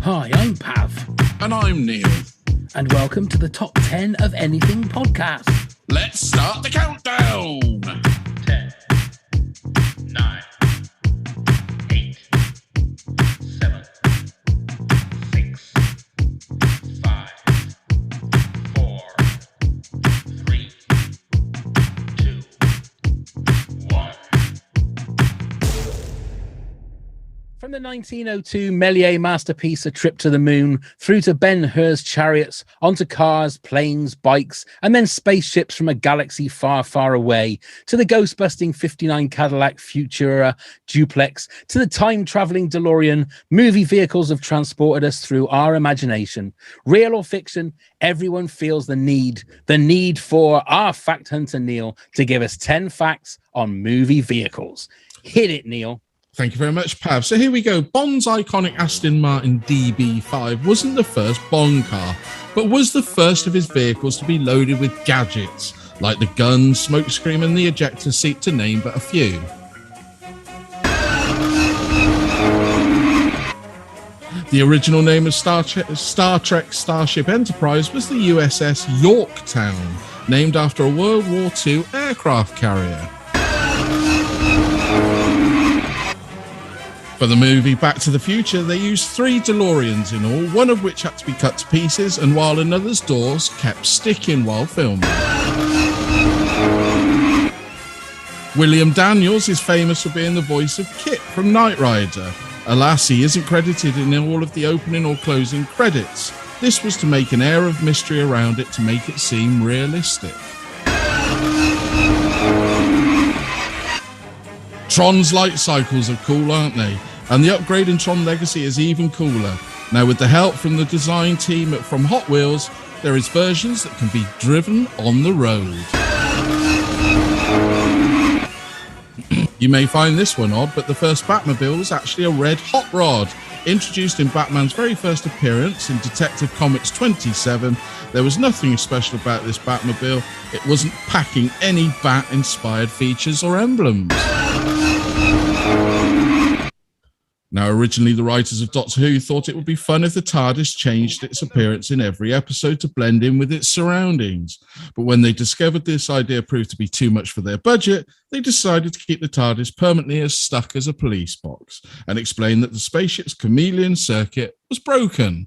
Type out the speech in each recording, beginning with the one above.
Hi, I'm Pav. And I'm Neil. And welcome to the Top 10 of Anything podcast. Let's start the countdown. 10, 9, 8, 7, 6, 5, 4, 3, 2, 1. From the 1902 Méliès masterpiece A Trip to the Moon, through to Ben-Hur's chariots, onto cars, planes, bikes, and then spaceships from a galaxy far, far away, to the ghost-busting 59 Cadillac Futura duplex, to the time-traveling DeLorean, movie vehicles have transported us through our imagination. Real or fiction, everyone feels the need for our fact hunter Neil to give us 10 facts on movie vehicles. Hit it, Neil. Thank you very much, Pav. So here we go. Bond's iconic Aston Martin DB5 wasn't the first Bond car, but was the first of his vehicles to be loaded with gadgets, like the gun, smokescreen, and the ejector seat, to name but a few. The original name of Star Trek Starship Enterprise was the USS Yorktown, named after a World War II aircraft carrier. For the movie Back to the Future, they used 3 DeLoreans in all, one of which had to be cut to pieces, and while another's doors kept sticking while filming. William Daniels is famous for being the voice of Kit from Knight Rider. Alas, he isn't credited in all of the opening or closing credits. This was to make an air of mystery around it to make it seem realistic. Tron's light cycles are cool, aren't they? And the upgrade in Tron Legacy is even cooler. Now, with the help from the design team from Hot Wheels, there is versions that can be driven on the road. You may find this one odd, but the first Batmobile was actually a red hot rod. Introduced in Batman's very first appearance in Detective Comics 27, there was nothing special about this Batmobile. It wasn't packing any Bat-inspired features or emblems. Now, originally, the writers of Doctor Who thought it would be fun if the Tardis changed its appearance in every episode to blend in with its surroundings. But when they discovered this idea proved to be too much for their budget, they decided to keep the Tardis permanently stuck as a police box and explained that the spaceship's chameleon circuit was broken.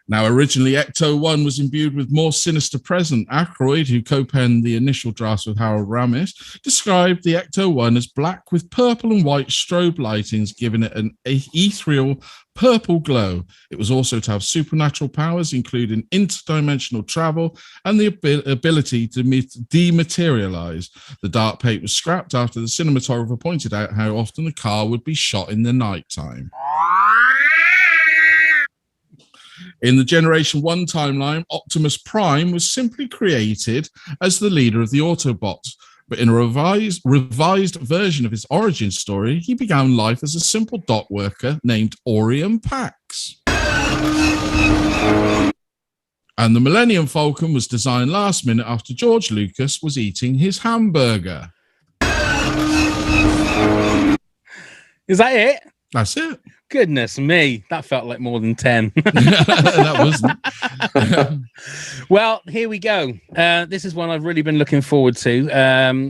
Now, originally, Ecto-1 was imbued with more sinister presence. Aykroyd, who co-penned the initial drafts with Harold Ramis, described the Ecto-1 as black with purple and white strobe lightings, giving it an ethereal purple glow. It was also to have supernatural powers, including interdimensional travel and the ability to dematerialize. The dark paint was scrapped after the cinematographer pointed out how often the car would be shot in the nighttime. In the Generation 1 timeline, Optimus Prime was simply created as the leader of the Autobots, but in a revised version of his origin story, he began life as a simple dock worker named Orion Pax. And the Millennium Falcon was designed last minute after George Lucas was eating his hamburger. Is that it? That's it. Goodness me, that felt like more than 10. That wasn't. Well, here we go. This is one I've really been looking forward to.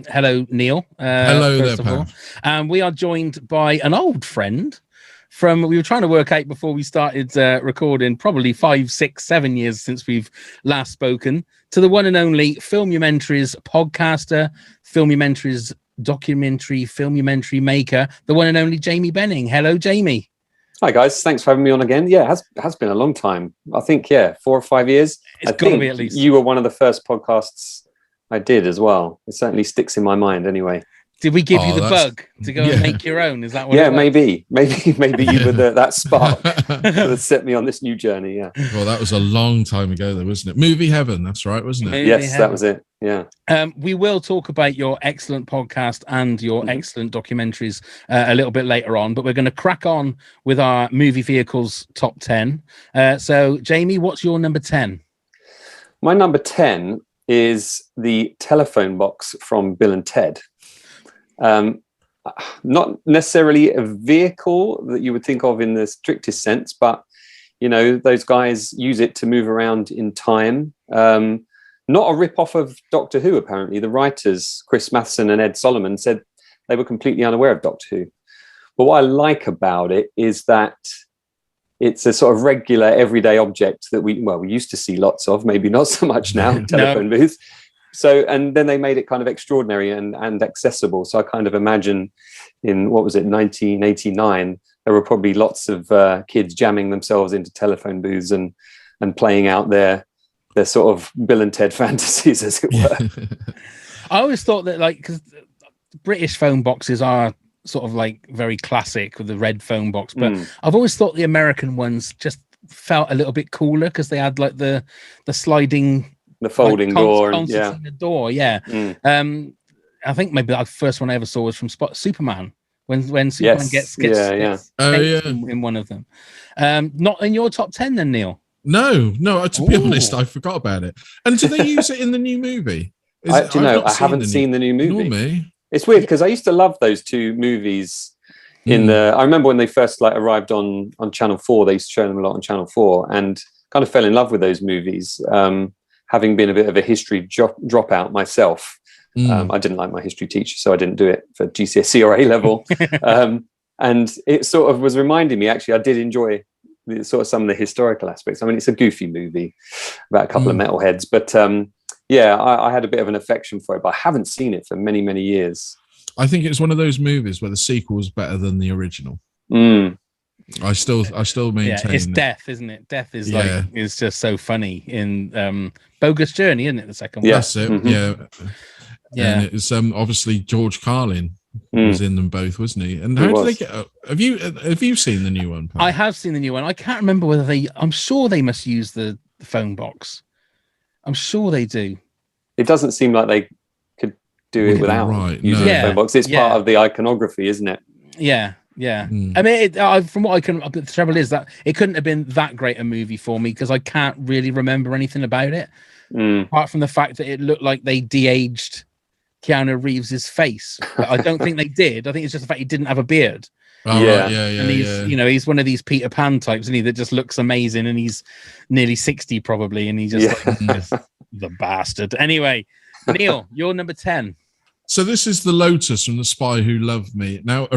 Hello, Neil. Hello there, Pav. We are joined by an old friend we were trying to work out before we started recording, probably 5, 6, 7 years since we've last spoken, to the one and only Filmumentaries podcaster, Filmumentaries filmumentary maker, the one and only Jamie Benning. Hello, Jamie. Hi guys, thanks for having me on again. Yeah, it has been a long time. I think 4 or 5 years. It's got to be at least. You were one of the first podcasts I did as well. It certainly sticks in my mind anyway. Did we give you the bug to go and make your own? Is that what? Yeah, maybe you were that spark that set me on this new journey. Yeah. Well, that was a long time ago, though, wasn't it? Movie heaven. That's right, wasn't it? Yes, that was it. Yeah. We will talk about your excellent podcast and your excellent documentaries a little bit later on, but we're going to crack on with our movie vehicles top 10. So, Jamie, what's your number 10? My number 10 is the telephone box from Bill and Ted. not necessarily a vehicle that you would think of in the strictest sense, but those guys use it to move around in time. Not a rip-off of Doctor Who, apparently. The writers, Chris Matheson and Ed Solomon, said they were completely unaware of Doctor Who. But what I like about it is that it's a sort of regular, everyday object that we used to see lots of, maybe not so much now, telephone booths. So, and then they made it kind of extraordinary and accessible. So I kind of imagine in, 1989, there were probably lots of kids jamming themselves into telephone booths and playing out their sort of Bill and Ted fantasies, as it were. I always thought that, because British phone boxes are sort of very classic with the red phone box, but I've always thought the American ones just felt a little bit cooler because they had the sliding, the folding door, the door. Yeah. I think maybe the first one I ever saw was from Superman. When Superman gets in one of them. Not in your top 10 then, Neil? No, to be honest, I forgot about it. And do they use it in the new movie? I haven't seen the new movie. Nor me. It's weird because I used to love those two movies. I remember when they first arrived on Channel 4, they used to show them a lot on Channel 4, and kind of fell in love with those movies. Having been a bit of a history dropout myself, I didn't like my history teacher, so I didn't do it for GCSE or A level. And it sort of was reminding me, actually, I did enjoy some of the historical aspects. I mean, it's a goofy movie about a couple of metalheads, but I had a bit of an affection for it, but I haven't seen it for many, many years. I think it's one of those movies where the sequel is better than the original. I still maintain it's Death, isn't it? Death is is just so funny in Bogus Journey, isn't it? The second one. That's it. And it was obviously George Carlin was in them both, wasn't he? And how did they get up? Have you seen the new one, Pat? I have seen the new one. I can't remember whether I'm sure they must use the phone box. I'm sure they do. It doesn't seem like they could do it without using the phone box. It's part of the iconography, isn't it? Yeah. I mean, from what I can, the trouble is that it couldn't have been that great a movie for me because I can't really remember anything about it, apart from the fact that it looked like they de-aged Keanu Reeves's face. But I don't think they did. I think it's just the fact he didn't have a beard. And he's, he's one of these Peter Pan types, isn't he? That just looks amazing, and he's nearly 60 probably, and he just the bastard. Anyway, Neil, you're number 10. So this is the Lotus from The Spy Who Loved Me. Now,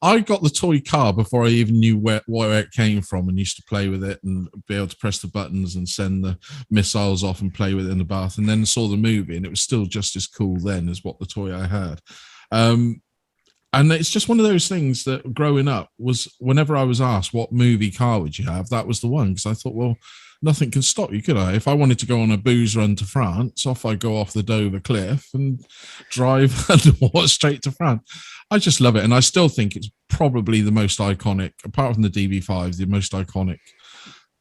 I got the toy car before I even knew where it came from, and used to play with it and be able to press the buttons and send the missiles off and play with it in the bath. And then saw the movie, and it was still just as cool then as what the toy I had. And it's just one of those things that growing up was, whenever I was asked what movie car would you have, that was the one, because I thought, well, nothing can stop you, could I? If I wanted to go on a booze run to France, off I go off the Dover cliff and drive underwater straight to France. I just love it, and I still think it's probably the most iconic, apart from the DB5, the most iconic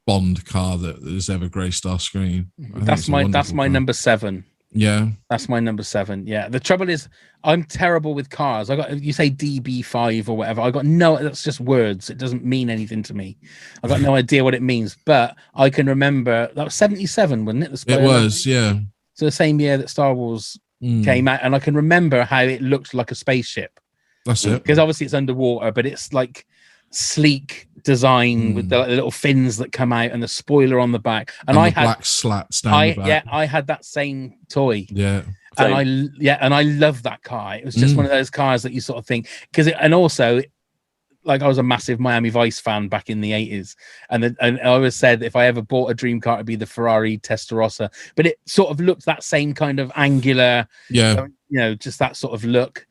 Bond car that has ever graced our screen. That's my number 7. Yeah, that's my number 7. Yeah, the trouble is I'm terrible with cars. You say DB5 or whatever. That's just words. It doesn't mean anything to me. I got no idea what it means, but I can remember that was 77, wasn't it? It was, yeah. So the same year that Star Wars came out, and I can remember how it looked like a spaceship. That's it. Because obviously it's underwater, but it's like sleek design with the little fins that come out and the spoiler on the back. And I had black slats down the back. Yeah, I had that same toy. Yeah. And I love that car. It was just one of those cars that you sort of think, and also, like, I was a massive Miami Vice fan back in the 80s, and I always said if I ever bought a dream car, it'd be the Ferrari Testarossa. But it sort of looked that same kind of angular, just that sort of look.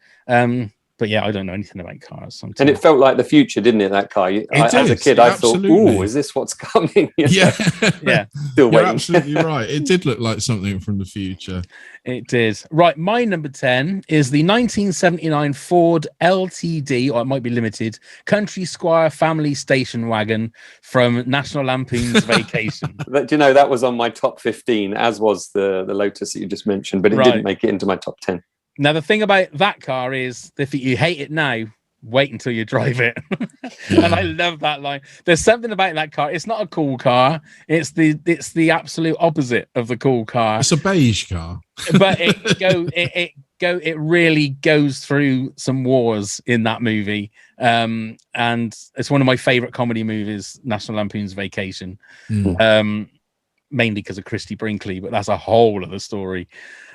But yeah, I don't know anything about cars sometimes. And it felt like the future, didn't it, that car? As a kid, I thought, ooh, is this what's coming? Yeah. Still You're waiting. absolutely right. It did look like something from the future. It did. Right, my number 10 is the 1979 Ford LTD, or it might be limited, Country Squire family station wagon from National Lampoon's Vacation. That was on my top 15, as was the Lotus that you just mentioned, but it didn't make it into my top 10. Now, the thing about that car is, if you hate it now, wait until you drive it. And I love that line. There's something about that car. It's not a cool car. It's the absolute opposite of the cool car. It's a beige car. But it really goes through some wars in that movie. And it's one of my favorite comedy movies, National Lampoon's Vacation. Mainly because of Christy Brinkley, but that's a whole other story.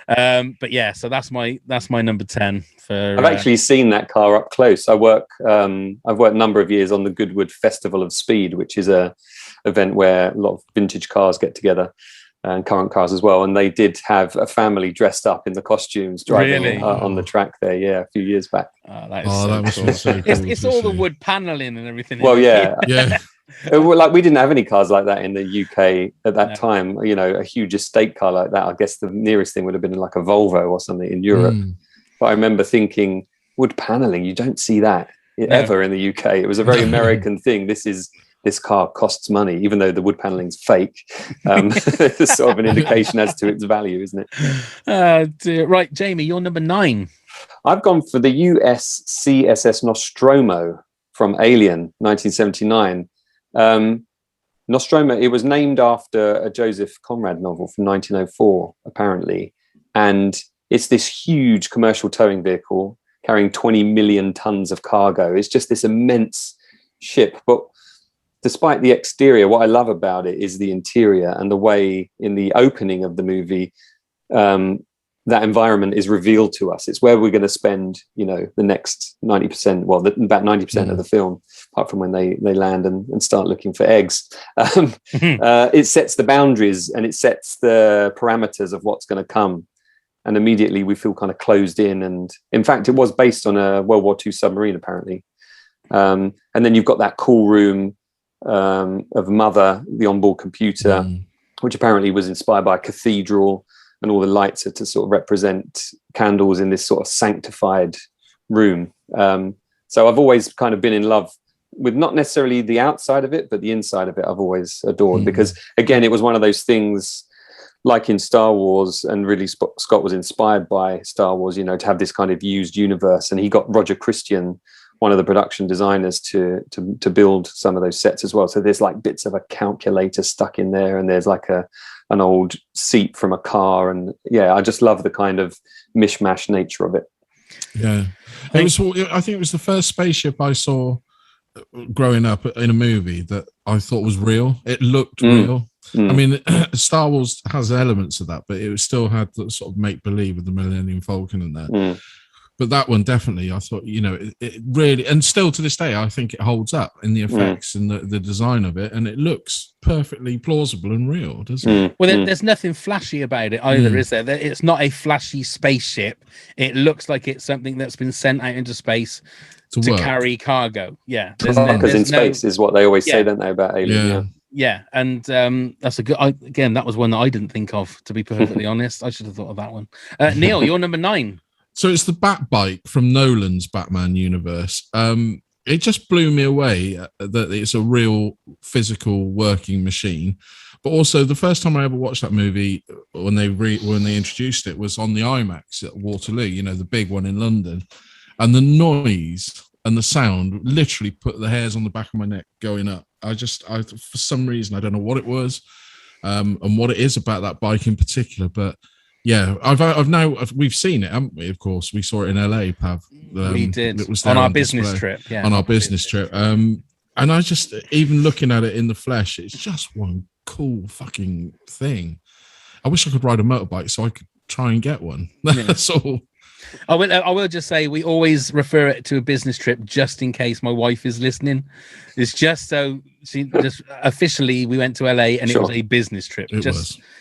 But yeah, so that's my number 10 for I've actually seen that car up close. I've worked a number of years on the Goodwood Festival of Speed, which is a event where a lot of vintage cars get together and current cars as well. And they did have a family dressed up in the costumes driving on the track there, a few years back. That was so cool. It's all the wood paneling and everything. Well, yeah. Like we didn't have any cars like that in the UK at that time. You know, a huge estate car like that. I guess the nearest thing would have been like a Volvo or something in Europe. But I remember thinking, wood paneling, you don't see that ever in the UK. It was a very American thing. This car costs money, even though the wood paneling's fake. It's sort of an indication as to its value, isn't it? Right, Jamie, you're number 9. I've gone for the USCSS Nostromo from Alien, 1979. Nostromo, it was named after a Joseph Conrad novel from 1904, apparently. And it's this huge commercial towing vehicle carrying 20 million tons of cargo. It's just this immense ship. But despite the exterior, what I love about it is the interior and the way in the opening of the movie, that environment is revealed to us. It's where we're going to spend, the next 90%, about 90% of the film, apart from when they land and start looking for eggs. It sets the boundaries and it sets the parameters of what's going to come. And immediately we feel kind of closed in. And in fact, it was based on a World War II submarine, apparently. And then you've got that cool room of Mother, the onboard computer, which apparently was inspired by a cathedral. And all the lights are to sort of represent candles in this sort of sanctified room. So I've always kind of been in love with not necessarily the outside of it, but the inside of it I've always adored. Because, again, it was one of those things like in Star Wars, and really Scott was inspired by Star Wars, to have this kind of used universe. And he got Roger Christian, one of the production designers, to build some of those sets as well. So there's like bits of a calculator stuck in there, and there's like an old seat from a car, and I just love the kind of mishmash nature of it. I think it was the first spaceship I saw growing up in a movie that I thought was real. It looked real. I mean, Star Wars has elements of that, but it still had the sort of make believe with the Millennium Falcon and that. But that one definitely, I thought, it really, and still to this day, I think it holds up in the effects and the design of it, and it looks perfectly plausible and real, doesn't it? Well, there's nothing flashy about it either, is there? It's not a flashy spaceship. It looks like it's something that's been sent out into space to carry cargo. Yeah, because in space is what they always say, don't they, about Alien? Yeah, and that's a good. Again, that was one that I didn't think of. To be perfectly honest, I should have thought of that one. Neil, you're number 9. So it's the Bat Bike from Nolan's Batman universe. It just blew me away that it's a real physical working machine. But also, the first time I ever watched that movie, when they introduced it, was on the IMAX at Waterloo. The big one in London, and the noise and the sound literally put the hairs on the back of my neck going up. I for some reason, I don't know what it was, and what it is about that bike in particular, but. Yeah, we've seen it, haven't we? Of course, we saw it in LA, Pav. We did. It was on our business trip. Yeah, on our business trip. And I just, even looking at it in the flesh, it's just one cool fucking thing. I wish I could ride a motorbike so I could try and get one. That's all. I will just say we always refer it to a business trip just in case my wife is listening. It's just so she just officially we went to LA and it was a business trip.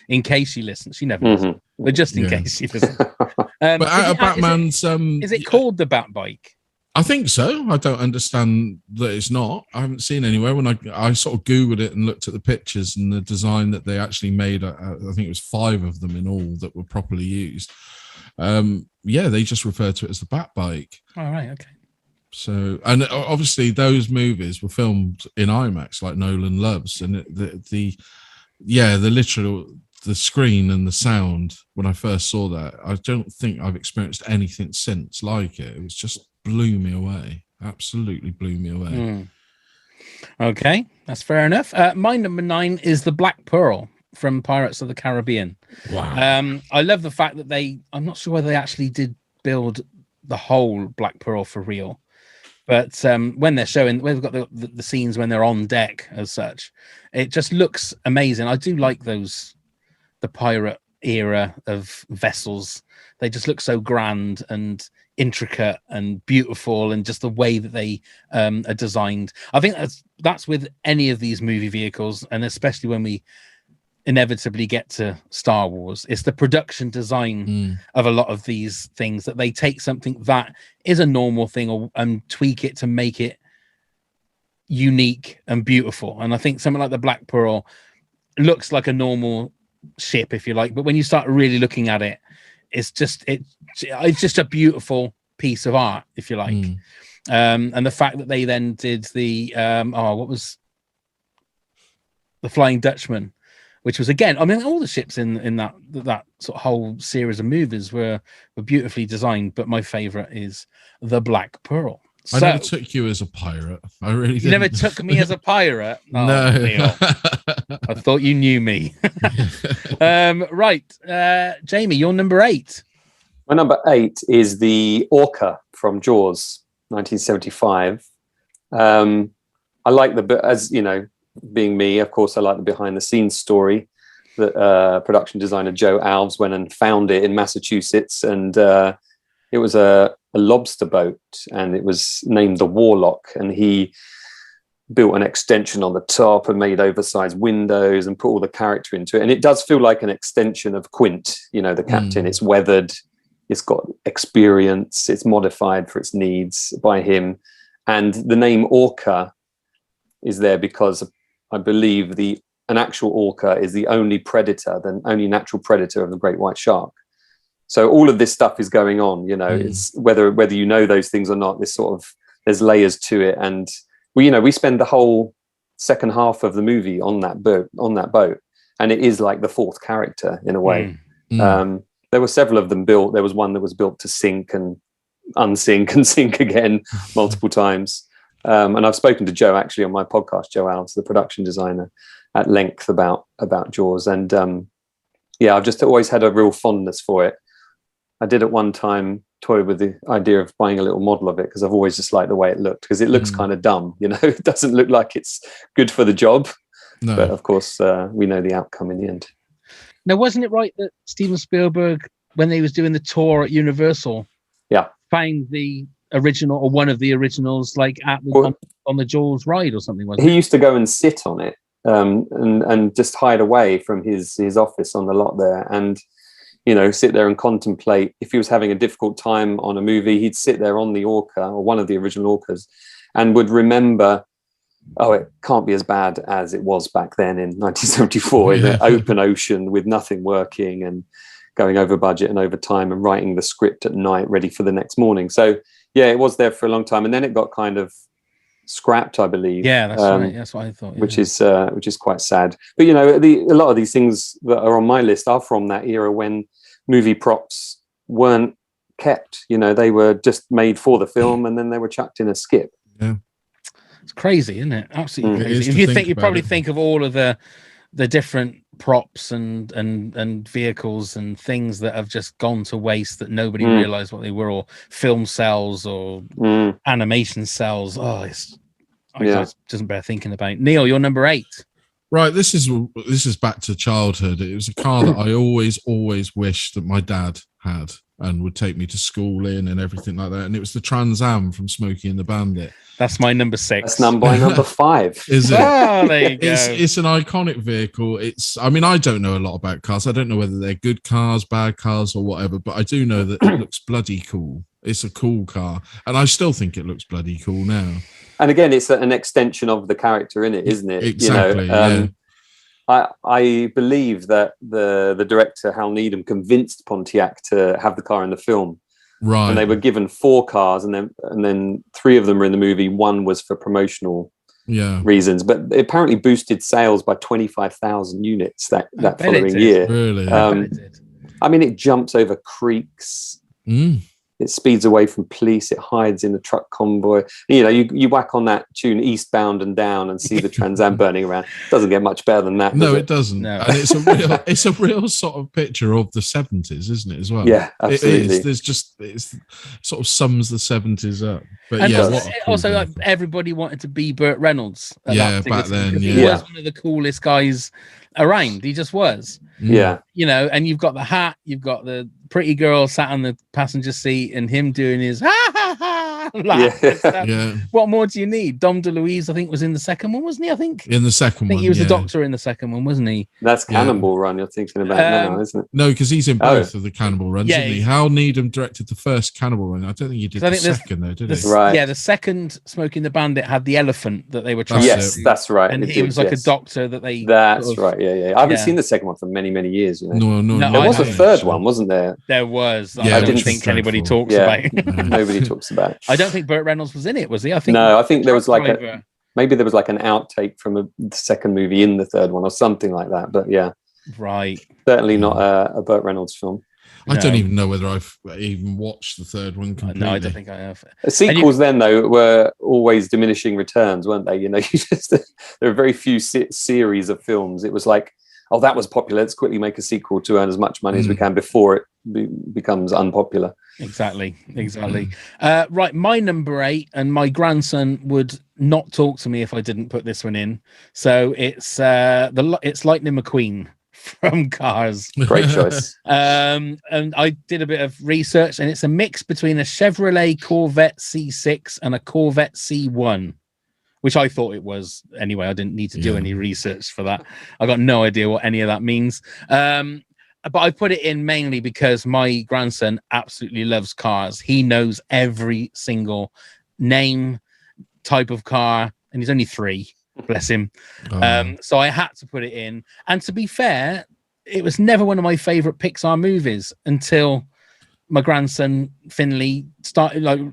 In case she listens. She never listens, but just in case she listens. But out of Batman's, is it called the Bat Bike? I think so. I don't understand that it's not. I haven't seen anywhere. When I sort of Googled it and looked at the pictures and the design that they actually made, I think it was 5 of them in all that were properly used. They just referred to it as the Bat Bike. All right, okay. So, and obviously those movies were filmed in IMAX, like Nolan loves, and the screen and the sound. When I first saw that, I don't think I've experienced anything since like it. It was just blew me away. absolutely blew me away. Okay, that's fair enough. My number 9 is the Black Pearl from Pirates of the Caribbean. Wow. I love the fact that I'm not sure whether they actually did build the whole Black Pearl for real, but when they're showing, we've got the scenes when they're on deck as such, it just looks amazing. I do like the pirate era of vessels. They just look so grand and intricate and beautiful, and just the way that they are designed. I think that's with any of these movie vehicles, and especially when we inevitably get to Star Wars, it's the production design of a lot of these things that they take something that is a normal thing and tweak it to make it unique and beautiful. And I think something like the Black Pearl looks like a normal ship, if you like, but when you start really looking at it, it's just a beautiful piece of art, if you like. And the fact that they then did the what was the Flying Dutchman, which was, again, I mean, all the ships in that sort of whole series of movies were beautifully designed, but my favorite is the Black Pearl. I never took you as a pirate. I really didn't. You never took me as a pirate? Oh, no. Neil. I thought you knew me. Right. Jamie, you're number 8. My number 8 is the Orca from Jaws, 1975. I like as you know, being me, of course, I like the behind the scenes story that production designer Joe Alves went and found it in Massachusetts, and it was a lobster boat, and it was named the Warlock, and he built an extension on the top and made oversized windows and put all the character into it. And it does feel like an extension of Quint, you know, the captain. It's weathered, it's got experience, it's modified for its needs by him. And the name Orca is there because I believe an actual orca is the only only natural predator of the great white shark. So all of this stuff is going on, you know, it's whether you know those things or not, there's layers to it. And we spend the whole second half of the movie on that boat, and it is like the fourth character in a way. There were several of them built. There was one that was built to sink and unsink and sink again multiple times. And I've spoken to Joe actually on my podcast, Joe Alves, the production designer, at length about Jaws. And I've just always had a real fondness for it. I did at one time toy with the idea of buying a little model of it because I've always just liked the way it looked, because it looks kind of dumb, you know. It doesn't look like it's good for the job. No. But of course, we know the outcome in the end. Now, wasn't it right that Steven Spielberg, when he was doing the tour at Universal, found the original or one of the originals like on the Jaws ride or something? Wasn't he used to go and sit on it and just hide away from his office on the lot there, and you know, sit there and contemplate. If he was having a difficult time on a movie, he'd sit there on the Orca or one of the original Orcas and would remember, oh, it can't be as bad as it was back then in 1974 in the open ocean with nothing working and going over budget and over time and writing the script at night ready for the next morning. So yeah, it was there for a long time, and then it got kind of scrapped, I believe. Yeah, that's right. That's what I thought. Yeah. Which is quite sad. But you know, a lot of these things that are on my list are from that era when movie props weren't kept. You know, they were just made for the film and then they were chucked in a skip. Yeah, it's crazy, isn't it? Absolutely crazy. If you probably think of all of the different props and vehicles and things that have just gone to waste that nobody realized what they were, or film cells or animation cells. Oh, it doesn't bear thinking about. Neil, you're number 8. Right, this is back to childhood. It was a car that I always wished that my dad had and would take me to school in and everything like that. And it was the Trans Am from Smokey and the Bandit. That's my number 6. That's number 5. Is it? Oh, there you go. It's an iconic vehicle. I mean, I don't know a lot about cars. I don't know whether they're good cars, bad cars, or whatever, but I do know that it looks bloody cool. It's a cool car. And I still think it looks bloody cool now. And again, it's an extension of the character in it, isn't it? Exactly. You know, I believe that the director, Hal Needham, convinced Pontiac to have the car in the film. Right. And they were given 4 cars, and then 3 of them were in the movie. 1 was for promotional reasons, but it apparently boosted sales by 25,000 units that following year. Really? I mean, it jumps over creeks. It speeds away from police. It hides in a truck convoy. You know, you whack on that tune Eastbound and Down and see the Trans Am burning around. Doesn't get much better than that. No, it? It doesn't. No. And it's a real sort of picture of the 70s, isn't it, as well? Yeah, absolutely. It is. It sort of sums the 70s up. But And yeah, also like everybody wanted to be Burt Reynolds. Back then. He was one of the coolest guys around. He just was. Yeah. You know, and you've got the hat, you've got the pretty girl sat on the passenger seat, and him doing his ha ha ha laugh. What more do you need? Dom DeLuise, I think, was in the second one, wasn't he? I think in the second one. He was the doctor in the second one, wasn't he? That's Cannonball Run you're thinking about now, isn't it? No, because he's in both of the Cannonball Runs, isn't he? Hal Needham directed the first Cannonball Run. I don't think he did the second, though, did he? Right. Yeah, the second Smoking the Bandit had the elephant that they were trying Yes, that's right. And he was like a doctor that they... That's right, yeah. I haven't seen the second one for many, many years, you know. No, there was a third one, wasn't there? There was. Yeah, I don't think anybody talks about it. Nobody talks about it. I don't think Burt Reynolds was in it, was he? I think there was like maybe there was like an outtake from the second movie in the third one or something like that. But yeah, right. Certainly not a Burt Reynolds film. I don't even know whether I've even watched the third one completely. No, I don't think I have. Sequels then, though, were always diminishing returns, weren't they? You know, there are very few series of films. It was like, oh, that was popular. Let's quickly make a sequel to earn as much money as we can before it becomes unpopular. Exactly. Right, my number 8, and my grandson would not talk to me if I didn't put this one in. So it's Lightning McQueen from Cars. Great choice. And I did a bit of research, and it's a mix between a Chevrolet Corvette C6 and a Corvette C1, which I thought it was anyway. I didn't need to do any research for that. I got no idea what any of that means. But I put it in mainly because my grandson absolutely loves cars. He knows every single name, type of car, and he's only 3. Bless him. So I had to put it in. And to be fair, it was never one of my favorite Pixar movies until my grandson Finley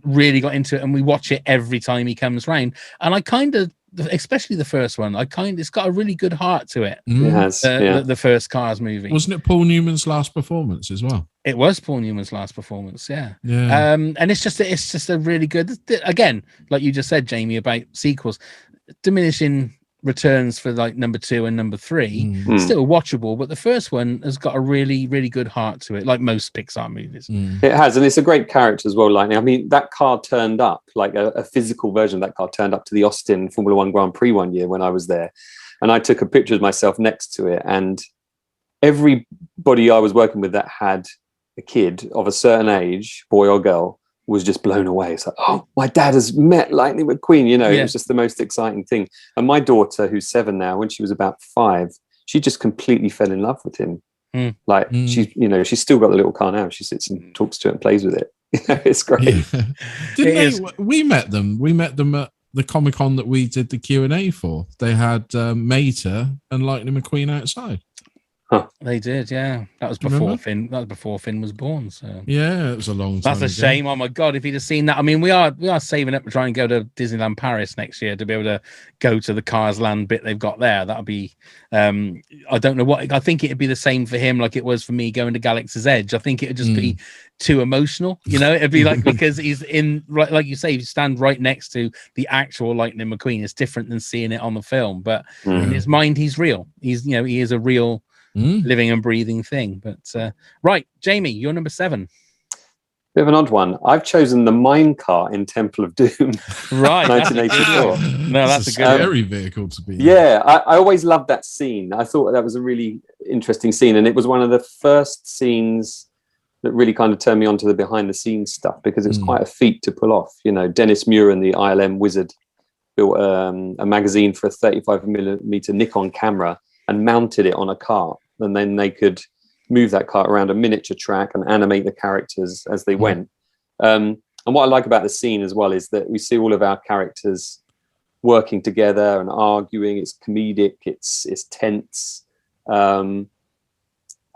really got into it, and we watch it every time he comes round. And I kind of, especially the first one, it's got a really good heart to it. It has, the first Cars movie. Wasn't it Paul Newman's last performance as well? It was Paul Newman's last performance, yeah. And it's just a really good, again, like you just said, Jamie, about sequels, diminishing returns for like number 2 and number 3, still watchable, but the first one has got a really, really good heart to it, like most Pixar movies. It has, and it's a great character as well. Lightning. I mean, that car turned up, like a physical version of that car turned up to the Austin Formula One Grand Prix one year when I was there, and I took a picture of myself next to it, and everybody I was working with that had a kid of a certain age, boy or girl, was just blown away. It's like, oh, my dad has met Lightning McQueen. You know, It was just the most exciting thing. And my daughter, who's 7 now, when she was about 5, she just completely fell in love with him. She's still got the little car now. She sits and talks to it and plays with it. It's great. We met them. We met them at the Comic-Con that we did the Q&A for. They had Mater and Lightning McQueen outside. Huh. They did, yeah. That was before Finn. That was before Finn was born. So yeah, it was a long time. That's a shame. Oh my god, if he'd have seen that. I mean, we are saving up to try and go to Disneyland Paris next year to be able to go to the Cars Land bit they've got there. That'll be. I don't know what. I think it'd be the same for him, like it was for me going to Galaxy's Edge. I think it'd just be too emotional. You know, it'd be like because he's in right, like you say, you stand right next to the actual Lightning McQueen. It's different than seeing it on the film, but in his mind, he's real. He is a real. Living and breathing thing. But right, Jamie, you're number 7. Bit of an odd one. I've chosen the Minecart in Temple of Doom. Right. 1984. No, that's a good scary vehicle to be. Yeah, I always loved that scene. I thought that was a really interesting scene, and it was one of the first scenes that really kind of turned me on to the behind the scenes stuff, because it was quite a feat to pull off. You know, Dennis Muir and the ILM wizard built a magazine for a 35mm Nikon camera and mounted it on a cart, and then they could move that cart around a miniature track and animate the characters as they went. And what I like about the scene as well is that we see all of our characters working together and arguing. It's comedic, it's tense, and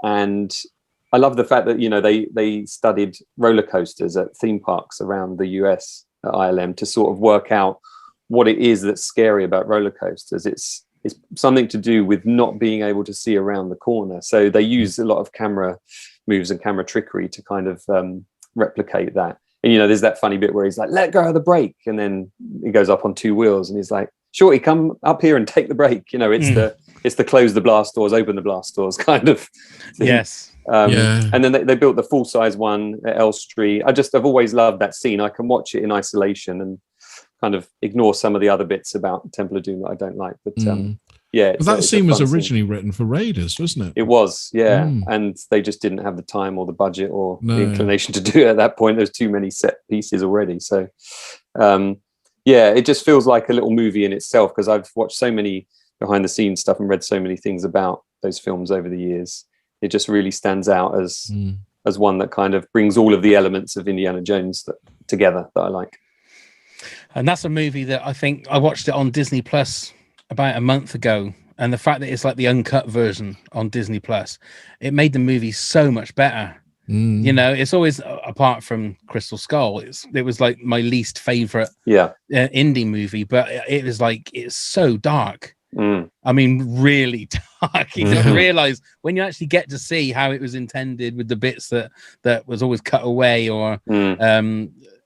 I love the fact that they studied roller coasters at theme parks around the US at ILM to sort of work out what it is that's scary about roller coasters. It's something to do with not being able to see around the corner. So they use a lot of camera moves and camera trickery to kind of replicate that. And, there's that funny bit where he's like, let go of the brake. And then he goes up on 2 wheels and he's like, Shorty, come up here and take the brake. It's the close the blast doors, open the blast doors kind of thing. Yes. And then they built the full-size one at Elstree. I've always loved that scene. I can watch it in isolation and kind of ignore some of the other bits about Temple of Doom that I don't like. But that scene was originally written for Raiders, wasn't it? It was, yeah. And they just didn't have the time or the budget or the inclination to do it at that point. There's too many set pieces already. So, it just feels like a little movie in itself, because I've watched so many behind the scenes stuff and read so many things about those films over the years. It just really stands out as one that kind of brings all of the elements of Indiana Jones together that I like. And that's a movie that I think I watched it on Disney Plus about a month ago. And the fact that it's like the uncut version on Disney Plus, it made the movie so much better. It's always, apart from Crystal Skull, it was like my least favorite indie movie, but it was like, it's so dark. I mean, really dark. You don't realize when you actually get to see how it was intended with the bits that was always cut away, or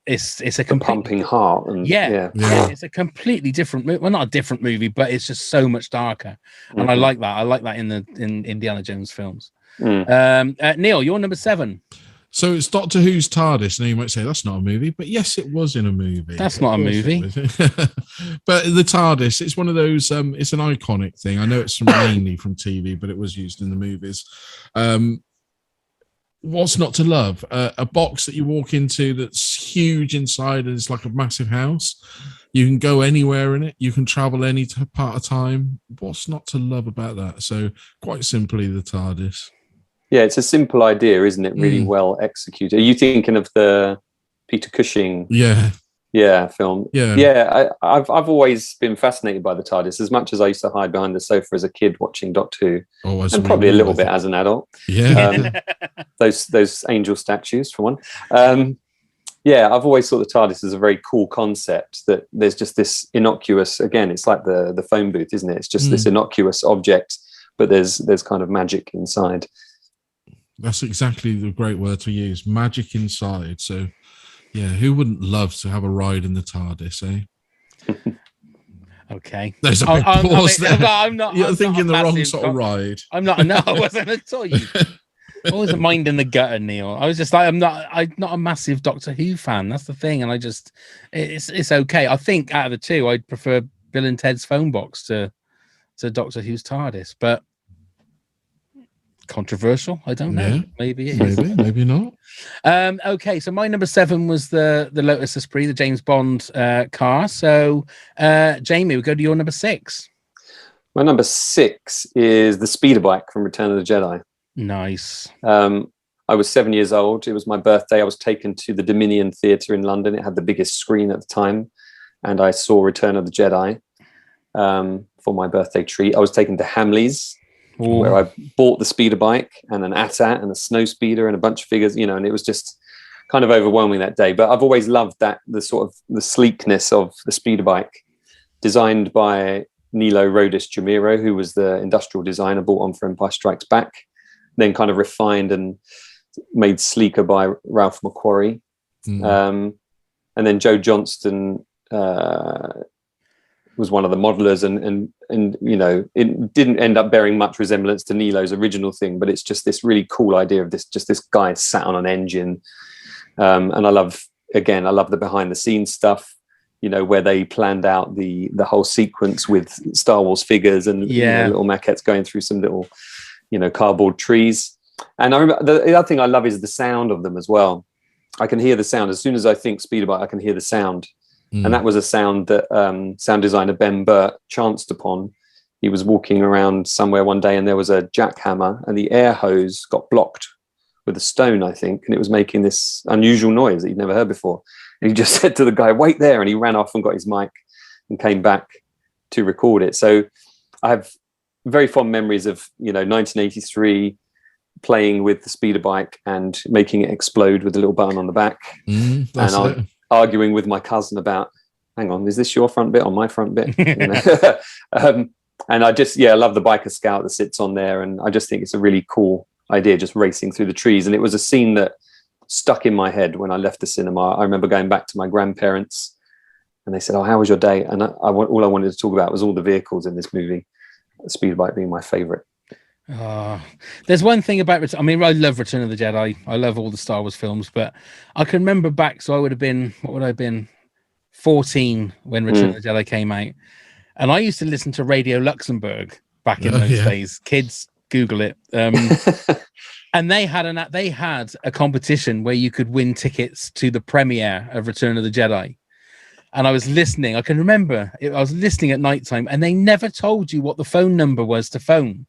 it's a pumping heart. And, it's a completely different movie. Well, not a different movie, but it's just so much darker. And I like that. I like that in Indiana Jones films. Neil, you're number 7. So it's Doctor Who's TARDIS. Now you might say that's not a movie, but yes, it was in a movie. That's not a movie. But the TARDIS, it's one of those, it's an iconic thing. I know it's mainly from TV, but it was used in the movies. What's not to love? A box that you walk into that's huge inside and it's like a massive house. You can go anywhere in it. You can travel any part of time. What's not to love about that? So quite simply, the TARDIS. Yeah, it's a simple idea, isn't it? Really well executed. Are you thinking of the Peter Cushing? Film. I've always been fascinated by the TARDIS, as much as I used to hide behind the sofa as a kid watching Doctor Who, and probably a little bit as an adult. Those angel statues for one. I've always thought the TARDIS is a very cool concept. That there's just this innocuous. Again, it's like the phone booth, isn't it? It's just this innocuous object, but there's kind of magic inside. That's exactly the great word to use. Magic inside. So, yeah, who wouldn't love to have a ride in the TARDIS, eh? Okay. There's a big pause there. You're I'm thinking not the wrong sort of ride. I'm not. No, I wasn't at all. I wasn't minding the gutter, Neil. I was just like, I'm not a massive Doctor Who fan. That's the thing. And it's okay. I think out of the two, I'd prefer Bill and Ted's Phone Box to Doctor Who's TARDIS, but controversial. I don't know. Maybe it is. Maybe not. Okay, so my number 7 was the Lotus Esprit, the James Bond car. So, Jamie, we go to your number 6. My number 6 is the speeder bike from Return of the Jedi. Nice. I was 7 years old. It was my birthday. I was taken to the Dominion Theatre in London. It had the biggest screen at the time, and I saw Return of the Jedi for my birthday treat. I was taken to Hamleys, where I bought the speeder bike and an AT-AT and a snow speeder and a bunch of figures, and it was just kind of overwhelming that day. But I've always loved the sleekness of the speeder bike, designed by Nilo Rodis Jamiro, who was the industrial designer brought on for Empire Strikes Back, then kind of refined and made sleeker by Ralph McQuarrie. And then Joe Johnston was one of the modelers, and it didn't end up bearing much resemblance to Nilo's original thing, but it's just this really cool idea of this guy sat on an engine. And I love the behind the scenes stuff, where they planned out the whole sequence with Star Wars figures and little maquettes going through some little, cardboard trees. And I remember the other thing I love is the sound of them as well. I can hear the sound. As soon as I think speeder bike, I can hear the sound. And that was a sound that sound designer Ben Burt chanced upon. He was walking around somewhere one day and there was a jackhammer and the air hose got blocked with a stone, I think, and it was making this unusual noise that he'd never heard before. And he just said to the guy, "Wait there," and he ran off and got his mic and came back to record it. So I have very fond memories of 1983 playing with the speeder bike and making it explode with a little button on the back. Arguing with my cousin about, hang on, is this your front bit or my front bit? And I just, love the biker scout that sits on there. And I just think it's a really cool idea, just racing through the trees. And it was a scene that stuck in my head when I left the cinema. I remember going back to my grandparents, and they said, "Oh, how was your day?" And all I wanted to talk about was all the vehicles in this movie. Speedbike being my favorite. There's one thing about I love Return of the Jedi. I love all the Star Wars films, but I can remember back. So I would have been 14 when Return of the Jedi came out, and I used to listen to Radio Luxembourg back in those days. Kids, Google it. And they had a competition where you could win tickets to the premiere of Return of the Jedi. And I was listening. I can remember I was listening at nighttime, and they never told you what the phone number was to phone.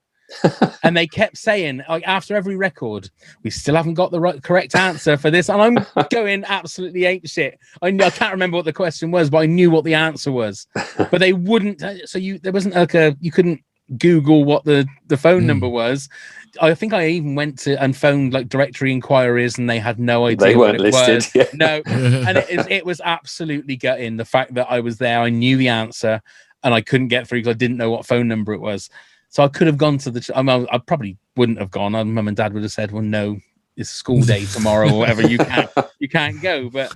And they kept saying, like, after every record, we still haven't got the correct answer for this. And I'm going absolutely apeshit. I can't remember what the question was, but I knew what the answer was. But they wouldn't. So there wasn't you couldn't Google what the phone number was. I think I even went to and phoned like directory inquiries, and they had no idea. They weren't listed. Yeah. No, and it was absolutely gutting. The fact that I was there, I knew the answer, and I couldn't get through because I didn't know what phone number it was. So I could have gone to I probably wouldn't have gone. Mum and Dad would have said, "Well, no, it's school day tomorrow or whatever. You can't go." But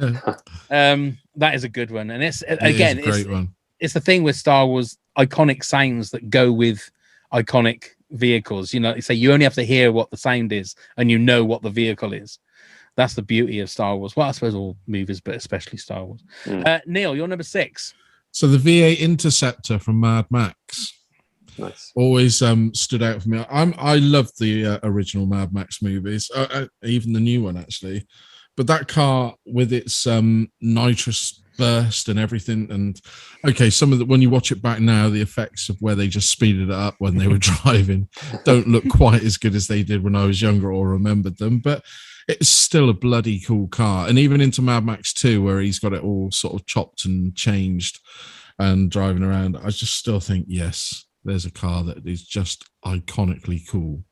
that is a good one, and it's a great one. It's the thing with Star Wars, iconic sounds that go with iconic vehicles. You know, say you only have to hear what the sound is, and you know what the vehicle is. That's the beauty of Star Wars. Well, I suppose all movies, but especially Star Wars. Neil, you're number 6. So the V8 Interceptor from Mad Max. Nice. Always stood out for me. I love the original Mad Max movies, even the new one actually. But that car with its nitrous burst and everything, and some of the, when you watch it back now, the effects of where they just speeded it up when they were driving don't look quite as good as they did when I was younger or remembered them. But it's still a bloody cool car, and even into Mad Max 2, where he's got it all sort of chopped and changed and driving around, I just still think yes. There's a car that is just iconically cool.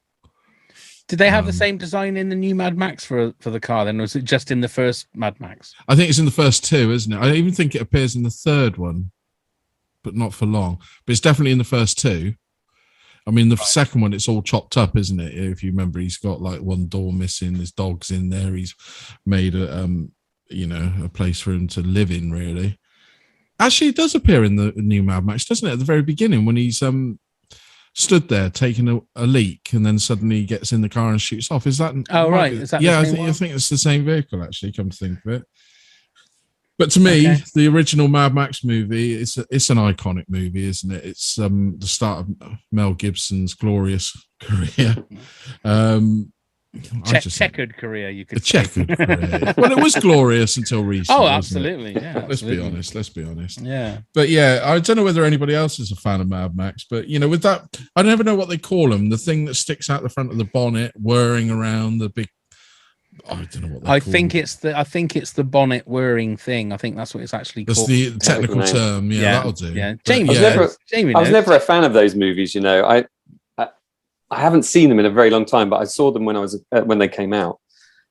Did they have the same design in the new Mad Max for the car then, or was it just in the first Mad Max? I think it's in the first 2, isn't it? I even think it appears in the third one, but not for long. But it's definitely in the first 2. I mean, the second one, it's all chopped up, isn't it? If you remember, he's got like one door missing. There's dogs in there. He's made a place for him to live in, really. Actually, it does appear in the new Mad Max, doesn't it? At the very beginning, when he's stood there taking a leak, and then suddenly he gets in the car and shoots off. Is that? Oh, right. Is that I think it's the same vehicle. Actually, come to think of it. But to me, the original Mad Max movie, it's an iconic movie, isn't it? It's the start of Mel Gibson's glorious career. Checkered career, you could say. Checkered career. Well, it was glorious until recently. Oh, absolutely. Yeah, Let's be honest. Yeah. But yeah, I don't know whether anybody else is a fan of Mad Max, but with that, I never know what they call them. The thing that sticks out the front of the bonnet, whirring around the big. I don't know what I think it's the bonnet whirring thing. I think that's what it's actually called. That's the technical term. Yeah, that'll do. Yeah, Jamie. I was never a fan of those movies. I haven't seen them in a very long time, but I saw them when they came out,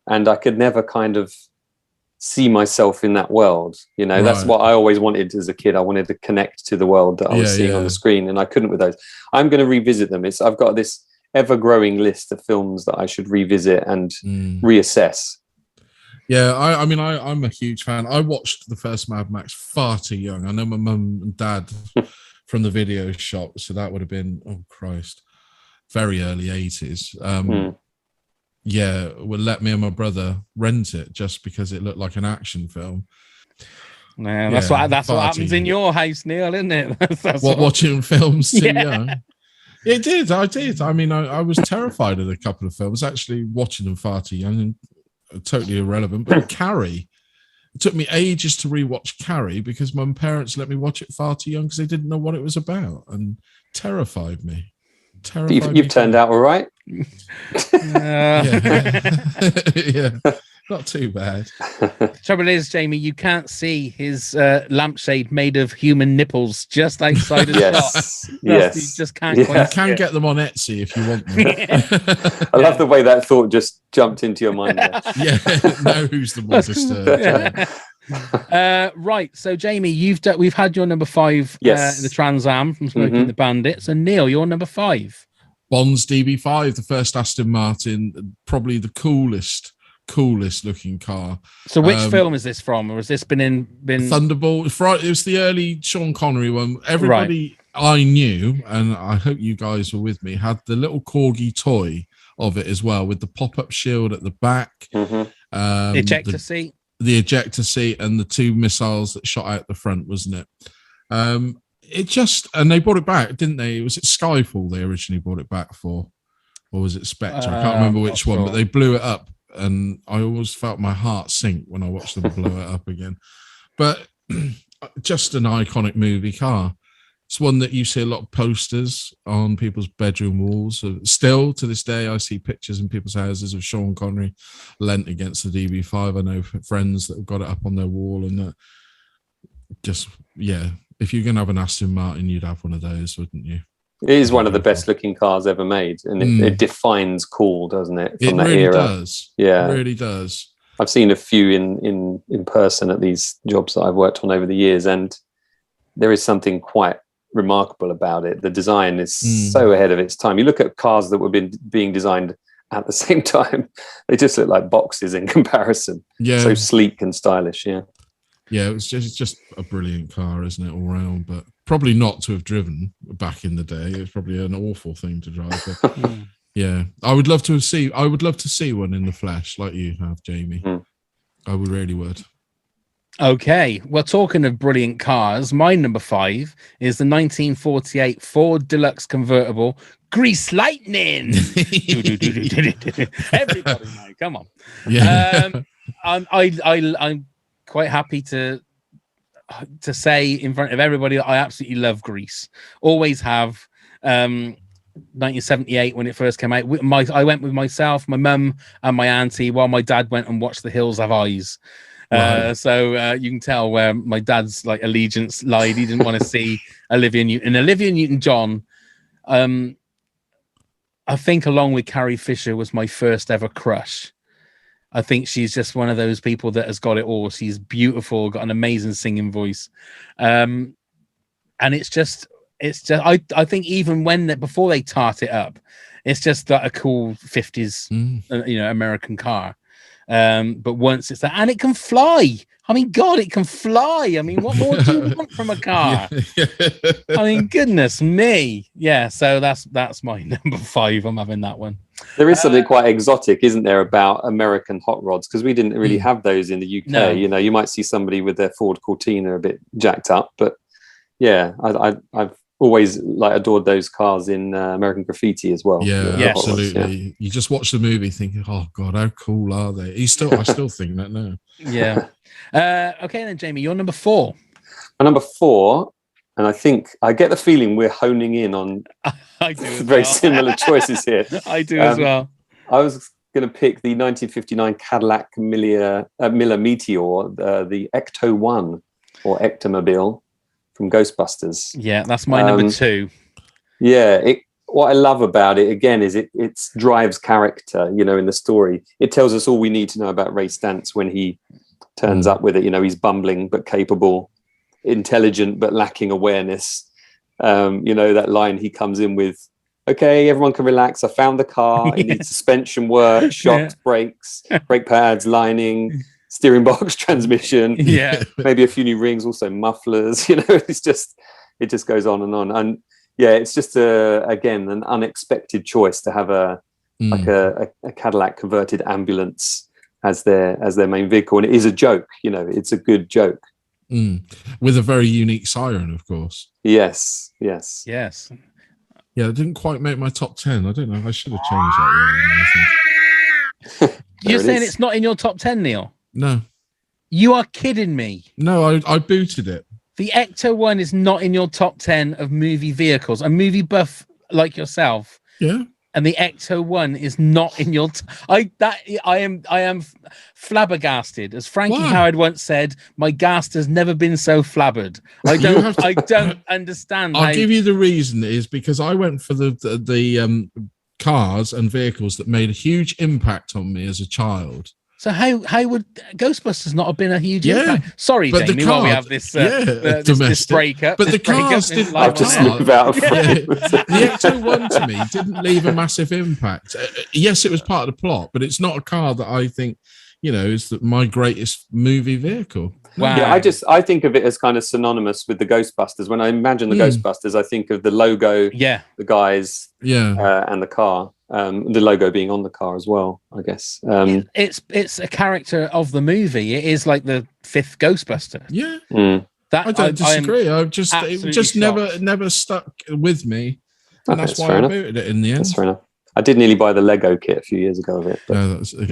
and I could never kind of see myself in that world. That's what I always wanted as a kid. I wanted to connect to the world that I was seeing on the screen, and I couldn't with those. I'm going to revisit them. I've got this ever-growing list of films that I should revisit and reassess. Yeah, I'm a huge fan. I watched the first Mad Max far too young. I know my mum and dad from the video shop, so that would have been, oh Christ, very early 80s. Would let me and my brother rent it just because it looked like an action film. Man, that's what happens in your house, Neil, isn't it? That's watching films too young. It did. I did. I mean, I was terrified of a couple of films, actually watching them far too young and totally irrelevant. But Carrie, it took me ages to rewatch Carrie because my parents let me watch it far too young because they didn't know what it was about and terrified me. You've turned out all right. Yeah, not too bad. Trouble is, Jamie, you can't see his lampshade made of human nipples just outside his shot. Yes, you just can't. Quite you can get them on Etsy if you want them. I love the way that thought just jumped into your mind there. Know who's the more disturbed. Right, so Jamie, we've had your number 5 in the Trans Am from Smoking the Bandit. So Neil, you're number 5. Bond's DB5, the first Aston Martin, probably the coolest coolest looking car. So which film is this from, or has this been Thunderball? It was the early Sean Connery one. Everybody I knew, and I hope you guys were with me, had the little corgi toy of it as well, with the pop-up shield at the back, the ejector seat, and the 2 missiles that shot out the front, wasn't it? And they brought it back, didn't they? Was it Skyfall they originally brought it back for, or was it Spectre? I can't remember which one, but they blew it up, and I always felt my heart sink when I watched them blow it up again. But just an iconic movie car. It's one that you see a lot of posters on people's bedroom walls. Still, to this day, I see pictures in people's houses of Sean Connery lent against the DB5. I know friends that have got it up on their wall, and if you're going to have an Aston Martin, you'd have one of those, wouldn't you? It is one of the best looking cars ever made, and it defines cool, doesn't it? From that really era. Does. Yeah, it really does. I've seen a few in person at these jobs that I've worked on over the years, and there is something quite remarkable about it. The design is so ahead of its time. You look at cars that were being designed at the same time; they just look like boxes in comparison. Yeah, so sleek and stylish. Yeah. Yeah, it's just a brilliant car, isn't it, all round? But probably not to have driven back in the day. It's probably an awful thing to drive. But yeah, I would love to see one in the flesh, like you have, Jamie. I would really would. Okay, well, talking of brilliant cars, my number 5 is the 1948 Ford Deluxe convertible Grease Lightning. Everybody know, come on. Yeah. I'm quite happy to say in front of everybody that I absolutely love Grease. Always have. 1978 when it first came out. I went with myself, my mum, and my auntie, while my dad went and watched The Hills Have Eyes. Right. So you can tell where my dad's allegiance lied. He didn't want to see Olivia Newton-John. I think along with Carrie Fisher was my first ever crush. I think she's just one of those people that has got it all. She's beautiful, got an amazing singing voice. And it's just I think even before they tart it up, it's just like a cool 50s American car. But once it's that, and it can fly. I mean, God, it can fly. I mean, what more do you want from a car? I mean, goodness me. Yeah, so that's my number 5. I'm having that one. There is something quite exotic, isn't there, about American hot rods? Because we didn't really have those in the UK. No. You might see somebody with their Ford Cortina a bit jacked up, but yeah, I've always adored those cars in American Graffiti as well. Yeah, absolutely. Rods, yeah. You just watch the movie thinking, "Oh God, how cool are they?" I still think that now. Yeah. Okay, then Jamie, you're number 4. My number 4, and I think I get the feeling we're honing in on very similar choices here. I do as well. I was going to pick the 1959 Cadillac Miller Meteor, the Ecto 1 or Ectomobile from Ghostbusters. Yeah, that's my number 2. Yeah, what I love about it again is it drives character. In the story, it tells us all we need to know about Ray Stantz when he turns up with it. He's bumbling but capable, intelligent but lacking awareness. That line he comes in with, "Okay, everyone can relax. I found the car. It needs suspension work, shocks, brakes, brake pads, lining, steering box, transmission. Yeah, maybe a few new rings, also mufflers." It just goes on and on. And yeah, it's just again an unexpected choice to have a Cadillac converted ambulance as their main vehicle, and it is a joke. It's a good joke. With a very unique siren, of course. Yes. Yeah, it didn't quite make my top 10. I don't know. I should have changed that. Really, You're saying it's not in your top 10, Neil? No. You are kidding me. No, I booted it. The Ecto 1 is not in your top 10 of movie vehicles. A movie buff like yourself. Yeah. And the Ecto 1 is not in your I am flabbergasted. As Frankie Howard once said, my ghast has never been so flabbered. I don't understand. I'll give you the reason is because I went for the cars and vehicles that made a huge impact on me as a child. So how would Ghostbusters not have been a huge Yeah. impact? Sorry, But the Jamie, while we car- have this, yeah, this breakup. But the this breakup cars in didn't. live I've just on air. moved out of The Ecto-1 to me didn't leave a massive impact. Yes, it was part of the plot, but it's not a car that I think, is my greatest movie vehicle. Wow. Yeah, I think of it as kind of synonymous with the Ghostbusters. When I imagine the Ghostbusters, I think of the logo, Yeah. the guys, Yeah. and the car. The logo being on the car as well, I guess. It's a character of the movie. It is like the fifth Ghostbuster. Yeah. That I don't disagree. It just absolutely never stuck with me. And that's why I booted it in the end. That's fair enough. I did nearly buy the Lego kit a few years ago of it, but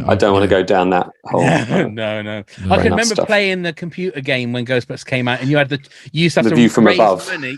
I don't want to go down that hole. No. I can remember playing the computer game when Ghostbusters came out, and you used to have The to view from raise above. money,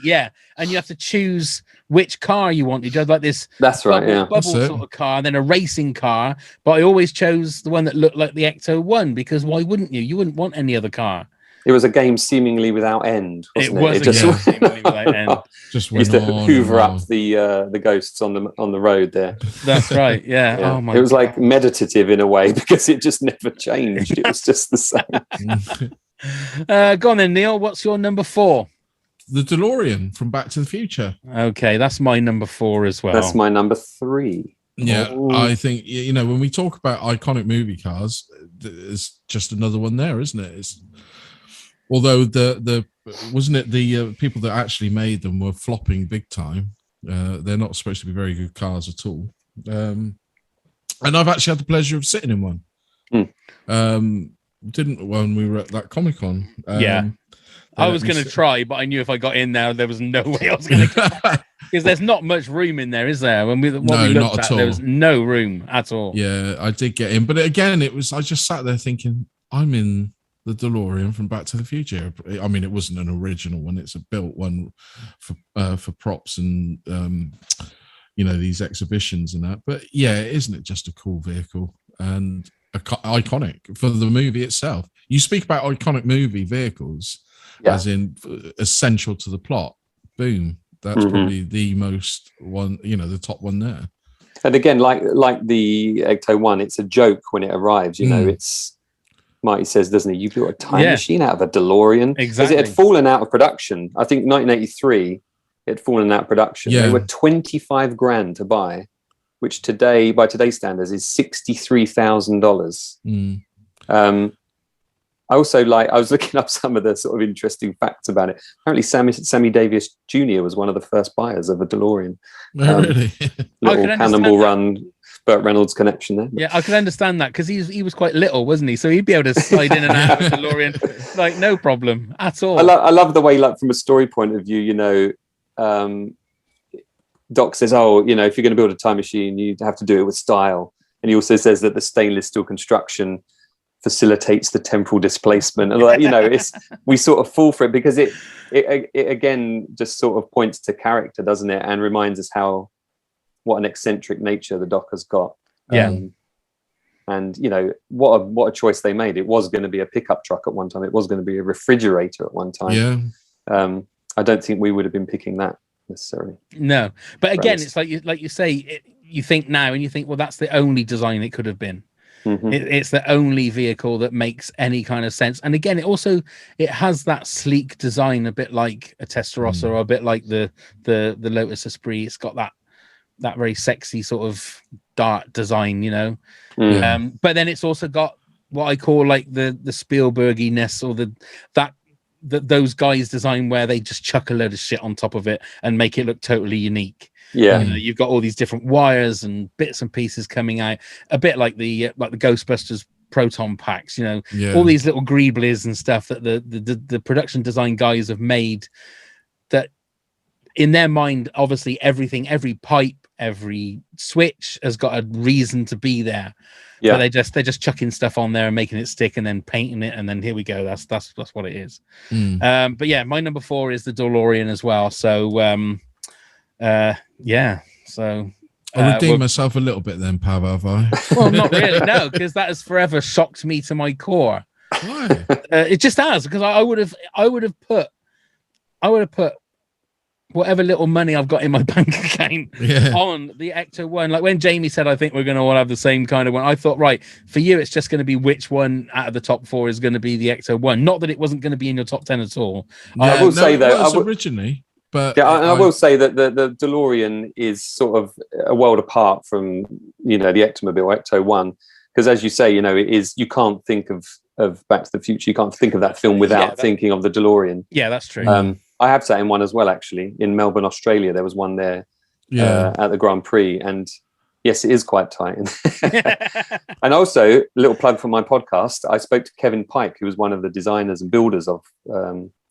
and you have to choose which car you wanted. You had like this That's right, bubble That's it. sort of car, and then a racing car. But I always chose the one that looked like the Ecto-1 because why wouldn't you? You wouldn't want any other car. It was a game seemingly without end, wasn't it? Was It a just game seemingly without end. Just used went to on hoover and up the ghosts on the road there. That's right. Yeah. Yeah. Oh my. It was God. like meditative in a way because it just never changed. It was just the same. Go on then, Neil. What's your number 4? The DeLorean from Back to the Future. Okay, that's my number 4 as well. That's my number 3. Yeah, Oh. I think when we talk about iconic movie cars, it's just another one there, isn't it? Although the wasn't it the people that actually made them were flopping big time. They're not supposed to be very good cars at all. And I've actually had the pleasure of sitting in one. Didn't when we were at that Comic-Con. I was going to try, but I knew if I got in there was no way I was going to because there's not much room in there, is there? When we looked not at, at all. there was no room at all. Yeah, I did get in, but again, I just sat there thinking, I'm in the DeLorean from Back to the Future. I mean, it wasn't an original one; it's a built one for props and these exhibitions and that. But yeah, isn't it just a cool vehicle and iconic for the movie itself? You speak about iconic movie vehicles, as in essential to the plot. Boom, that's probably the most one, the top one there. And again, like the Ecto-1, it's a joke when it arrives. It's Marty says, doesn't he? You built a time machine out of a DeLorean. Exactly. Because it had fallen out of production. I think 1983, it had fallen out of production. Yeah. They were $25,000 to buy, which today, by today's standards, is $63,000. I also I was looking up some of the sort of interesting facts about it. Apparently, Sammy Davis Jr. was one of the first buyers of a DeLorean. Really? Little Cannonball Run, Burt Reynolds connection there. Yeah, I can understand that because he was quite little, wasn't he? So he'd be able to slide in and out of the DeLorean, no problem at all. I love the way, from a story point of view, Doc says, if you're going to build a time machine, you have to do it with style. And he also says that the stainless steel construction facilitates the temporal displacement, and we sort of fall for it because it again just sort of points to character, doesn't it, and reminds us what an eccentric nature the Doc has got. And what a choice they made. It was going to be a pickup truck at one time. It was going to be a refrigerator at one time. Yeah. I don't think we would have been picking that necessarily. No, but again, it's like you say, you think now and you think, well, that's the only design it could have been. It's the only vehicle that makes any kind of sense. And again, it has that sleek design, a bit like a Testarossa or a bit like the Lotus Esprit. It's got that very sexy sort of dark design, but then it's also got what I call like the Spielberginess or those guys design where they just chuck a load of shit on top of it and make it look totally unique. Yeah, you've got all these different wires and bits and pieces coming out, a bit like the Ghostbusters proton packs. All these little greeblies and stuff that the production design guys have made. That in their mind, obviously, every pipe, every switch has got a reason to be there. Yeah, but they're just chucking stuff on there and making it stick and then painting it, and then here we go. That's what it is. But yeah, my number 4 is the DeLorean as well. So. So I'll redeem myself a little bit then, Pav, have I? Well, not really, no, because that has forever shocked me to my core. Why? It just has, because I would have put whatever little money I've got in my bank account on the Ecto One. Like when Jamie said, I think we're going to all have the same kind of one. I thought, right, for you, it's just going to be which one out of the top 4 is going to be the Ecto One. Not that it wasn't going to be in your top 10 at all. I will say though, originally, but I will say that the DeLorean is sort of a world apart from the Ectomobile Ecto One, because as you say, it is, you can't think of Back to the Future. You can't think of that film without thinking of the DeLorean. Yeah, that's true. I have sat in one as well, actually, in Melbourne, Australia. There was one there at the Grand Prix, and yes, it is quite tight. And also, a little plug for my podcast, I spoke to Kevin Pike, who was one of the designers and builders of,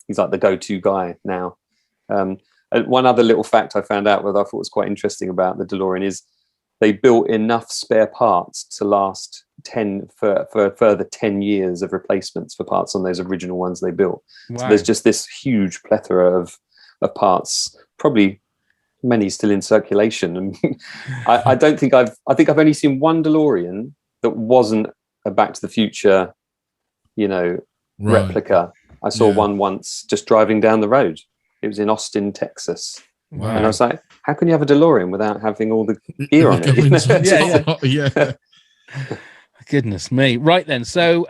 he's like the go-to guy now. One other little fact I found out that I thought was quite interesting about the DeLorean is they built enough spare parts to last for a further 10 years of replacements for parts on those original ones they built. Wow. So there's just this huge plethora of parts, probably many still in circulation. And I think I've only seen one DeLorean that wasn't a Back to the Future, replica. I saw one once just driving down the road. It was in Austin, Texas. Wow. And I was like, how can you have a DeLorean without having all the gear on it? Goodness me. Right then. So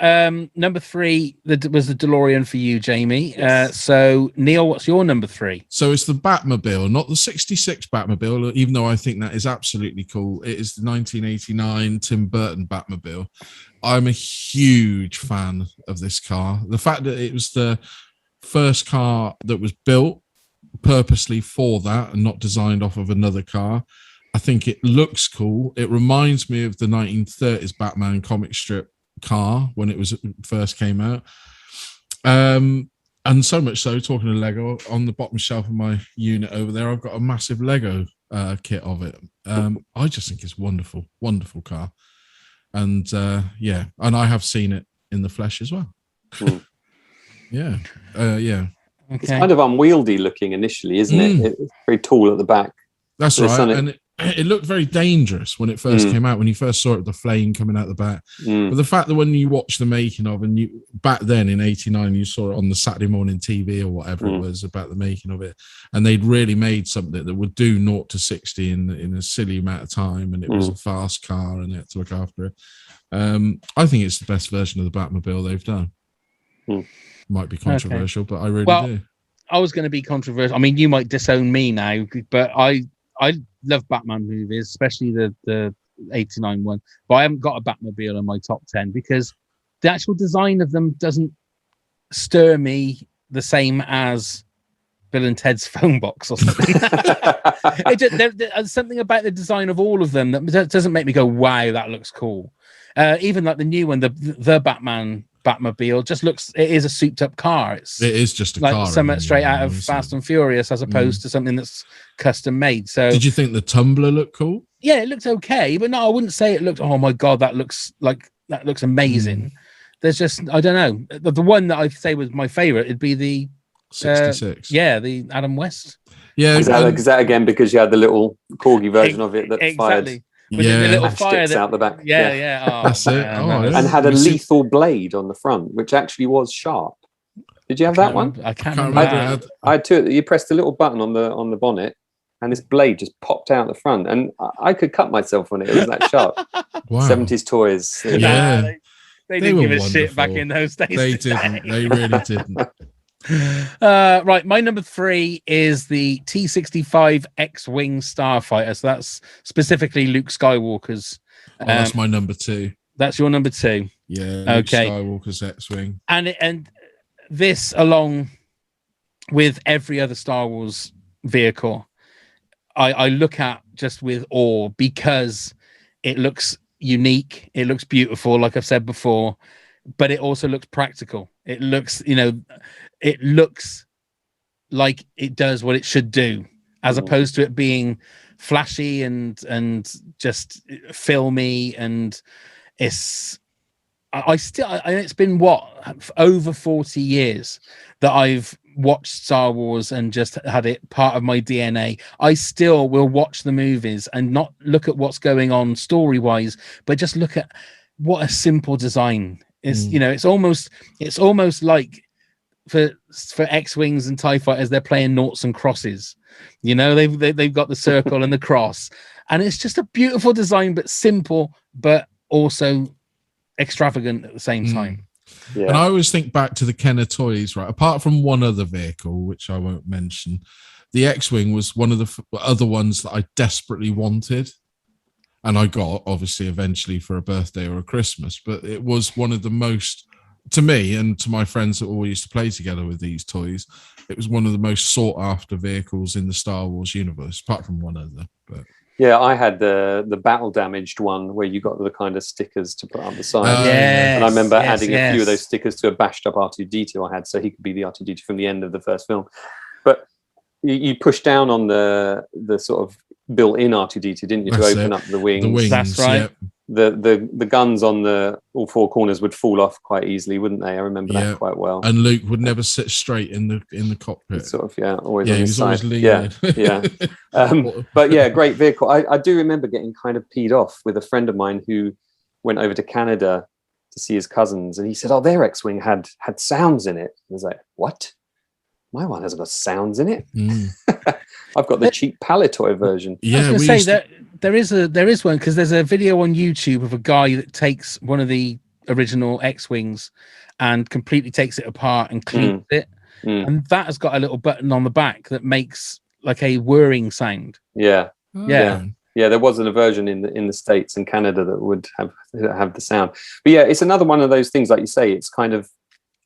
number 3 was the DeLorean for you, Jamie. Yes. So Neil, what's your number 3? So it's the Batmobile, not the 66 Batmobile, even though I think that is absolutely cool. It is the 1989 Tim Burton Batmobile. I'm a huge fan of this car. The fact that it was the first car that was built purposely for that and not designed off of another car. I think it looks cool. It reminds me of the 1930s Batman comic strip car when it first came out. And so much so, talking of Lego, on the bottom shelf of my unit over there, I've got a massive Lego kit of it. I just think it's wonderful, wonderful car. And and I have seen it in the flesh as well. Yeah. Okay. It's kind of unwieldy looking initially, isn't it? It's very tall at the back. That's right. And it looked very dangerous when it first came out, when you first saw it, the flame coming out the back. But the fact that when you watch the making of, and you back then in 89, you saw it on the Saturday morning TV or whatever it was about the making of it, and they'd really made something that would do 0 to 60 in a silly amount of time, and it was a fast car and they had to look after it. I think it's the best version of the Batmobile they've done. Might be controversial, but I really do. I was going to be controversial. I mean, you might disown me now, but I love Batman movies, especially the 89 one. But I haven't got a Batmobile in my top 10 because the actual design of them doesn't stir me the same as Bill and Ted's phone box or something. There's something about the design of all of them that doesn't make me go, wow, that looks cool. Even like the new one, the Batmobile just looks, it is a souped up car. It is just a like car. Something straight out of Fast and Furious as opposed to something that's custom made. So did you think the tumbler looked cool? Yeah, it looked okay, but no, I wouldn't say it looked, oh my God, that looks amazing. There's just, I don't know. The one that I'd say was my favorite, it'd be the 66. The Adam West. Yeah. Is that again because you had the little corgi version of it that fired? With the little fire sticks out the back. Yeah. Oh, that's it. And had a lethal blade on the front, which actually was sharp. Did you have that one? I can't remember. I had two. You pressed a little button on the bonnet, and this blade just popped out the front, and I could cut myself on it. It was that sharp. Wow. 70s toys. Yeah. They didn't give a shit back in those days. They didn't. They really didn't. Right, my number 3 is the T-65 X-Wing Starfighter. So that's specifically Luke Skywalker's. That's my number 2. That's your number 2. Yeah. Okay. Luke Skywalker's X-Wing. And this, along with every other Star Wars vehicle, I look at just with awe because it looks unique. It looks beautiful, like I've said before, but it also looks practical. It looks, it looks like it does what it should do, as opposed to it being flashy and just filmy. And it's been over 40 years that I've watched Star Wars and just had it part of my DNA. I still will watch the movies and not look at what's going on story wise, but just look at what a simple design is. It's almost like for X-wings and TIE fighters, they're playing noughts and crosses. You know, they've got the circle and the cross, and it's just a beautiful design, but simple, but also extravagant at the same time. Yeah. And I always think back to the Kenner toys, right? Apart from one other vehicle, which I won't mention, the X-wing was one of the other ones that I desperately wanted. And I got, obviously, eventually for a birthday or a Christmas. But it was one of the most, to me and to my friends that all used to play together with these toys, it was one of the most sought-after vehicles in the Star Wars universe, apart from one other. But Yeah, I had the battle damaged one where you got the kind of stickers to put on the side. And I remember adding a few of those stickers to a bashed up R2-D2 I had, so he could be the R2-D2 from the end of the first film. But you push down on the sort of built-in R2-D2, didn't you, to open up the wings? The wings, that's right. Yep. The guns on all four corners would fall off quite easily, wouldn't they? I remember that quite well. And Luke would never sit straight in the cockpit. Sort of, always on his side. Always leaning. But yeah, great vehicle. I do remember getting kind of peed off with a friend of mine who went over to Canada to see his cousins, and he said, "Oh, their X-wing had sounds in it." I was like, "What? My one hasn't got sounds in it." I've got the cheap Palitoy version. I was going to say that there is one, because there's a video on YouTube of a guy that takes one of the original X-wings and completely takes it apart and cleans it, and that has got a little button on the back that makes like a whirring sound. Yeah. There wasn't a version in the States and Canada that would have the sound. But yeah, it's another one of those things, like you say. It's kind of,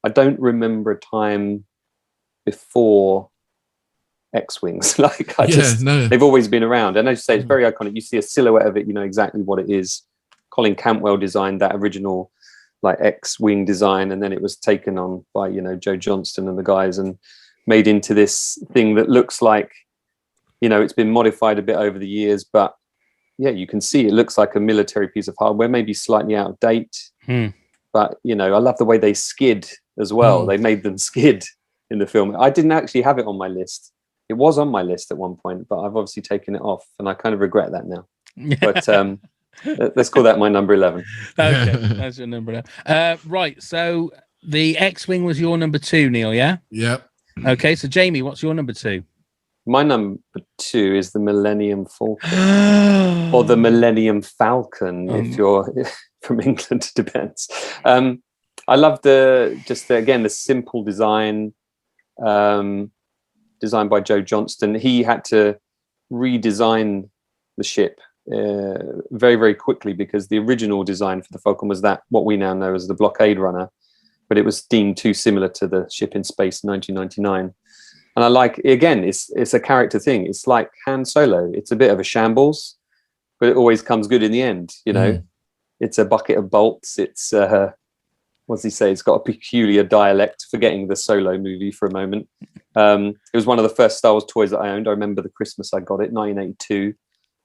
I don't remember a time before X-wings. They've always been around, and as you say, it's very iconic. You see a silhouette of it, you know exactly what it is. Colin Campbell designed that original like X-wing design, and then it was taken on by Joe Johnston and the guys and made into this thing that looks like, it's been modified a bit over the years, but yeah, you can see it looks like a military piece of hardware, maybe slightly out of date. But I love the way they skid as well. They made them skid in the film. I didn't actually have it on my list. It was on my list at one point, but I've obviously taken it off, and I kind of regret that now. But let's call that my number 11. Okay, that's your number 11. Right, so the X-wing was your number 2, Neil, yeah? Yep. Okay, so Jamie, what's your number 2? My number 2 is the Millennium Falcon, or the Millennium Falcon, if you're from England, it depends. I love the simple design, designed by Joe Johnston. He had to redesign the ship very, very quickly, because the original design for the Falcon was what we now know as the blockade runner, but it was deemed too similar to the ship in space in 1999. And I like, again, it's a character thing. It's like Han Solo. It's a bit of a shambles, but it always comes good in the end. It's a bucket of bolts. It's what does he say? It's got a peculiar dialect, forgetting the Solo movie for a moment. It was one of the first Star Wars toys that I owned. I remember the Christmas I got it, 1982.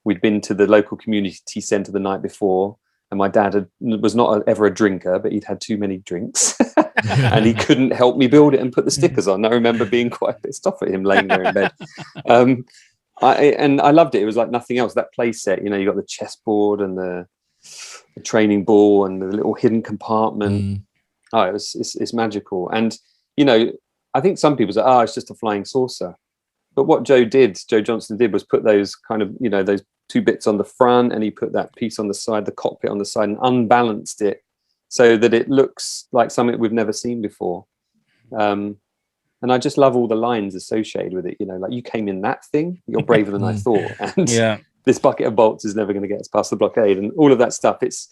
We'd been to the local community centre the night before, and my dad was not ever a drinker, but he'd had too many drinks. And he couldn't help me build it and put the stickers on. I remember being quite pissed off at him laying there in bed. I loved it. It was like nothing else. That play set, you got the chessboard and the training ball and the little hidden compartment. It's magical. And I think some people say, it's just a flying saucer. But what Joe Johnston did was put those kind of, those two bits on the front, and he put that piece on the side, the cockpit on the side, and unbalanced it so that it looks like something we've never seen before. And I just love all the lines associated with it. Like, you came in that thing, you're braver than I thought. And this bucket of bolts is never going to get us past the blockade, and all of that stuff. It's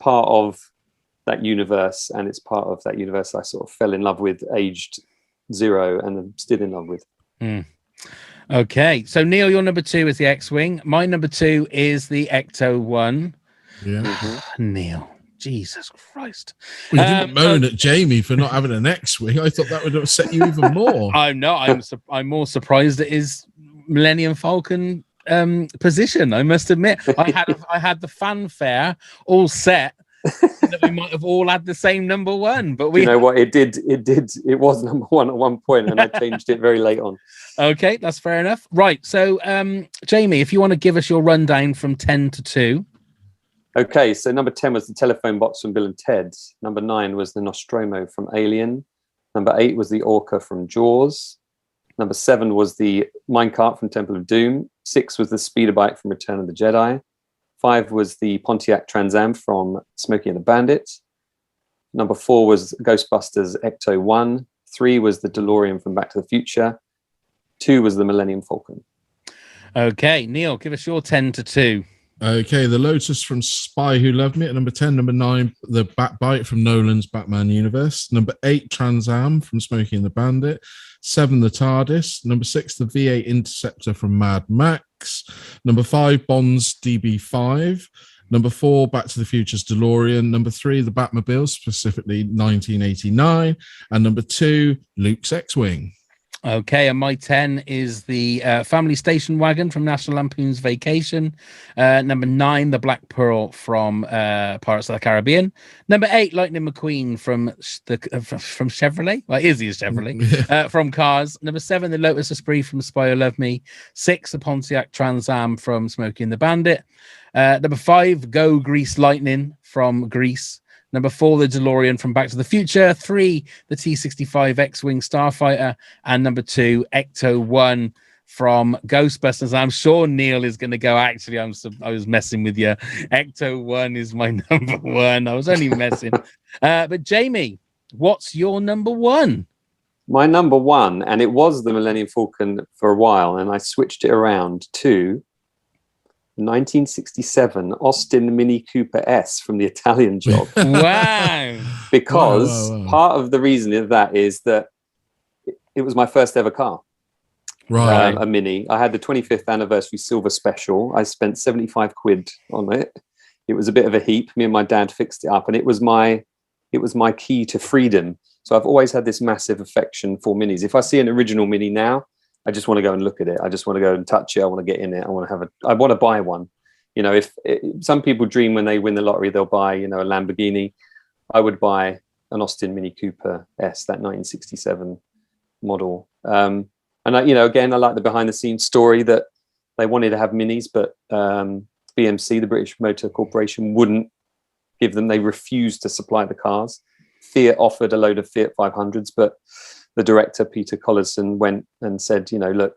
part of that universe, and it's part of that universe I sort of fell in love with, aged 0, and I'm still in love with. Okay, so Neil, your number 2 is the X-wing. My number 2 is the Ecto-1. Neil, Jesus Christ! Well, you didn't moan at Jamie for not having an X-wing. I thought that would upset you even more. I'm not. I'm more surprised at his Millennium Falcon position. I must admit, I had the fanfare all set. That we might have all had the same number 1, but we what it was number 1 at one point, and I changed it very late on. Okay, that's fair enough. Right, so Jamie, if you want to give us your rundown from 10 to 2. Okay, so number 10 was the telephone box from Bill and Ted. Number 9 was the Nostromo from Alien. Number 8 was the Orca from Jaws. Number 7 was the Minecart from Temple of Doom. 6 was the speeder bike from Return of the Jedi. 5 was the Pontiac Trans Am from Smokey and the Bandit. Number 4 was Ghostbusters Ecto 1. 3 was the DeLorean from Back to the Future. 2 was the Millennium Falcon. Okay, Neil, give us your 10 to 2. Okay, the Lotus from Spy Who Loved Me at number 10. Number 9, the Batbite from Nolan's Batman universe. Number 8, Trans Am from Smokey and the Bandit. 7, the Tardis. Number 6, the V8 Interceptor from Mad Max. Number 5, Bond's DB5. Number 4, Back to the Future's DeLorean. Number 3, the Batmobile, specifically 1989. And number 2, Luke's X-Wing. Okay, and my 10 is the family station wagon from National Lampoon's Vacation. Number 9, the Black Pearl from Pirates of the Caribbean. Number 8, Lightning McQueen from Chevrolet. Well, Izzy is Chevrolet. From Cars. Number 7, the Lotus Esprit from Spy Who Loved Me. 6, the Pontiac Trans Am from Smokey and the Bandit. Number 5, Go Grease Lightning from Grease. Number 4, the DeLorean from Back to the Future. 3, the T-65 X-Wing Starfighter. And number 2, Ecto 1 from Ghostbusters. I'm sure Neil is going to go, actually, I was messing with you. Ecto 1 is my number 1. I was only messing. But Jamie, what's your number 1? My number 1, and it was the Millennium Falcon for a while, and I switched it around to 1967 Austin Mini Cooper S from the Italian Job. Wow. Because part of the reason of that is that it was my first ever car. Right. A Mini. I had the 25th anniversary silver special. I spent 75 quid on it. It was a bit of a heap. Me and my dad fixed it up, and it was my key to freedom. So I've always had this massive affection for Minis. If I see an original Mini now, I just want to go and look at it. I just want to go and touch it. I want to get in it. I want to buy one. You know, if some people dream when they win the lottery, they'll buy, a Lamborghini. I would buy an Austin Mini Cooper S, that 1967 model. And again, I like the behind the scenes story that they wanted to have Minis, but BMC, the British Motor Corporation, wouldn't give them. They refused to supply the cars. Fiat offered a load of Fiat 500s, but the director, Peter Collison, went and said, look,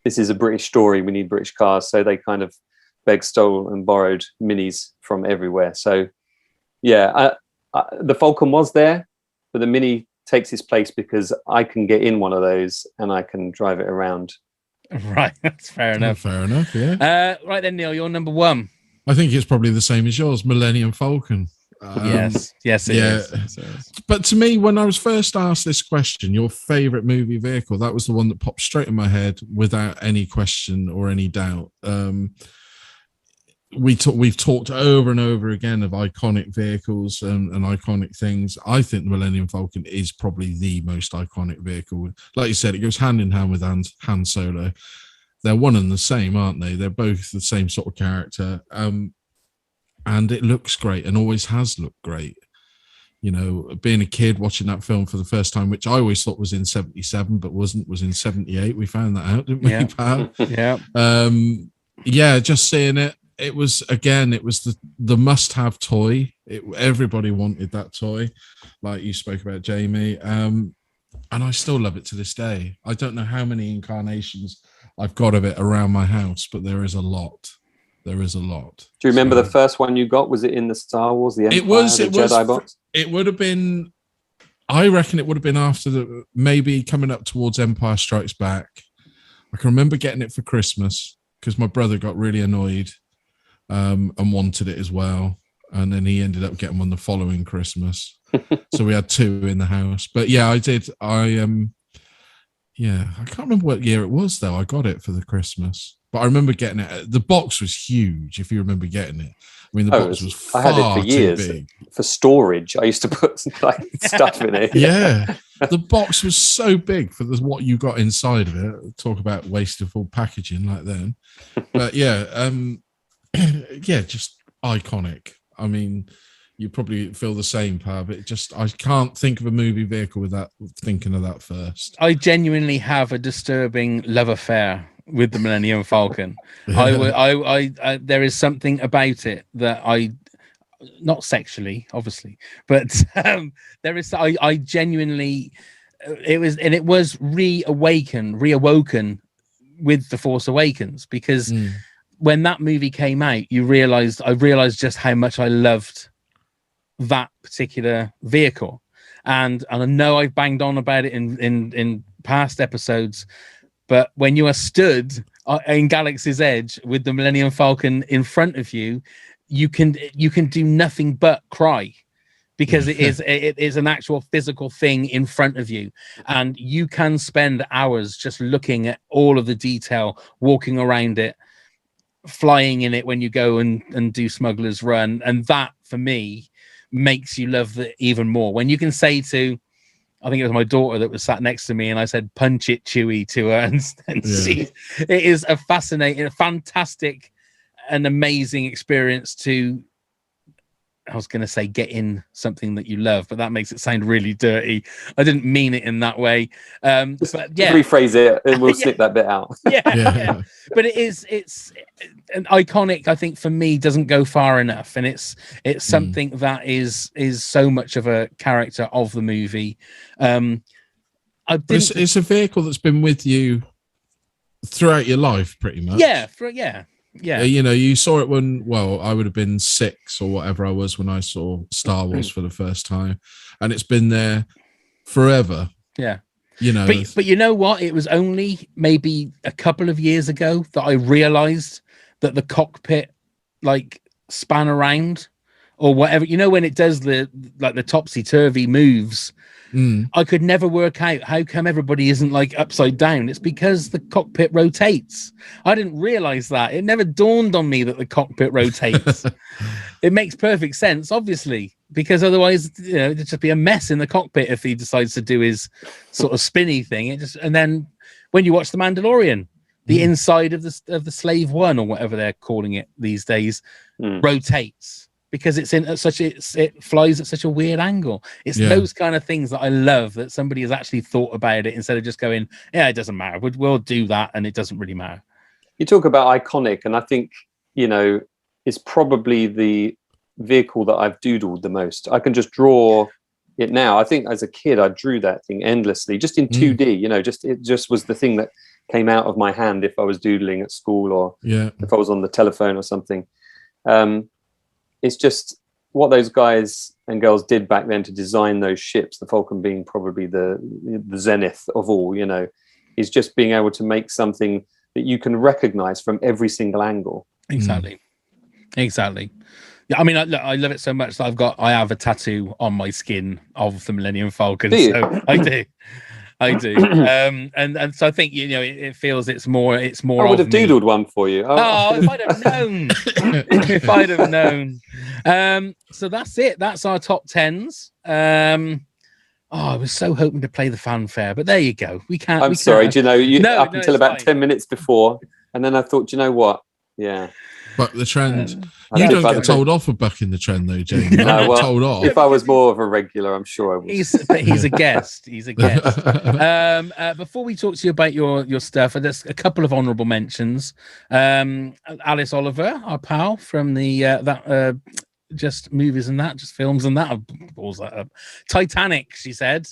this is a British story. We need British cars. So they kind of begged, stole and borrowed Minis from everywhere. So, yeah, the Falcon was there, but the Mini takes its place because I can get in one of those and I can drive it around. Right. That's fair enough. Fair enough, yeah. Right then, Neil, you're number 1. I think it's probably the same as yours, Millennium Falcon. Yes, it is. But to me, when I was first asked this question, your favorite movie vehicle, that was the one that popped straight in my head without any question or any doubt. We've talked over and over again of iconic vehicles and iconic things. I think the Millennium Falcon is probably the most iconic vehicle. Like you said, it goes hand in hand with Han Solo. They're one and the same, aren't they? They're both the same sort of character. And it looks great and always has looked great. Being a kid watching that film for the first time, which I always thought was in 77, but was in 78. We found that out, didn't we, pal? Yeah. Just seeing it. It was the must-have toy. Everybody wanted that toy, like you spoke about, Jamie. And I still love it to this day. I don't know how many incarnations I've got of it around my house, but there is a lot. Do you remember the first one you got? Was it in the Star Wars, the Empire, Jedi box? It would have been, I reckon it would have been after maybe coming up towards Empire Strikes Back. I can remember getting it for Christmas because my brother got really annoyed and wanted it as well. And then he ended up getting one the following Christmas. So we had 2 in the house. But yeah, I did. I can't remember what year it was, though. I got it for the Christmas. But I remember getting it. The box was huge, if you remember getting it. I mean, the box was far I had it for years. Too big. For storage, I used to put stuff in it. Yeah. The box was so big for what you got inside of it. Talk about wasteful packaging like then. But yeah, just iconic. I mean, you probably feel the same, pal, but I can't think of a movie vehicle without thinking of that first. I genuinely have a disturbing love affair with the Millennium Falcon. I there is something about it that not sexually, obviously, but there is. I genuinely it was reawoken with The Force Awakens, because when that movie came out, I realized just how much I loved that particular vehicle. And I know I've banged on about it in past episodes, but when you are stood in Galaxy's Edge with the Millennium Falcon in front of you, you can do nothing but cry, because it is an actual physical thing in front of you, and you can spend hours just looking at all of the detail, walking around it, flying in it when you go and do Smuggler's Run, and that for me makes you love it even more. When you can say to, I think it was my daughter that was sat next to me, and I said, "Punch it, Chewie," to her, and it is a fascinating, a fantastic, an amazing experience to, I was going to say, get in something that you love, but that makes it sound really dirty. I didn't mean it in that way. Just rephrase it and we'll snip that bit out. Yeah. But it's an iconic, I think, for me, doesn't go far enough. And it's something that is so much of a character of the movie. It's a vehicle that's been with you throughout your life, pretty much. Yeah. You saw it when, I would have been 6 or whatever I was when I saw Star Wars for the first time, and it's been there forever. Yeah. But you know what? It was only maybe a couple of years ago that I realized that the cockpit span around or whatever, when it does the topsy-turvy moves. I could never work out how come everybody isn't upside down. It's because the cockpit rotates. I didn't realize that. It never dawned on me that the cockpit rotates. It makes perfect sense, obviously, because otherwise, it'd just be a mess in the cockpit if he decides to do his sort of spinny thing. And then when you watch The Mandalorian, the inside of the Slave One or whatever they're calling it these days rotates, because it flies at such a weird angle. It's those kind of things that I love, that somebody has actually thought about it instead of just going, yeah, it doesn't matter. We'll do that, and it doesn't really matter. You talk about iconic, and I think, it's probably the vehicle that I've doodled the most. I can just draw it now. I think as a kid, I drew that thing endlessly, just in 2D, it just was the thing that came out of my hand if I was doodling at school or if I was on the telephone or something. It's just what those guys and girls did back then to design those ships, the Falcon being probably the zenith of all, is just being able to make something that you can recognize from every single angle. Exactly. Yeah, I mean, I love it so much that I have a tattoo on my skin of the Millennium Falcon. So I do. And so I think, it feels it's more. I would have doodled one for you. If I'd have known. So that's it. That's our top 10s. I was so hoping to play the fanfare, but there you go. We can't. I'm sorry. Until about 10 minutes before, and then I thought, you know what? Yeah. But the trend, you don't get told off for bucking the trend, though, Jamie. Told off. If I was more of a regular, I'm sure I would. He's a guest. He's a guest. Before we talk to you about your stuff, there's a couple of honourable mentions. Alice Oliver, our pal from the just movies and that, just films and that. Balls that up. Titanic, she said,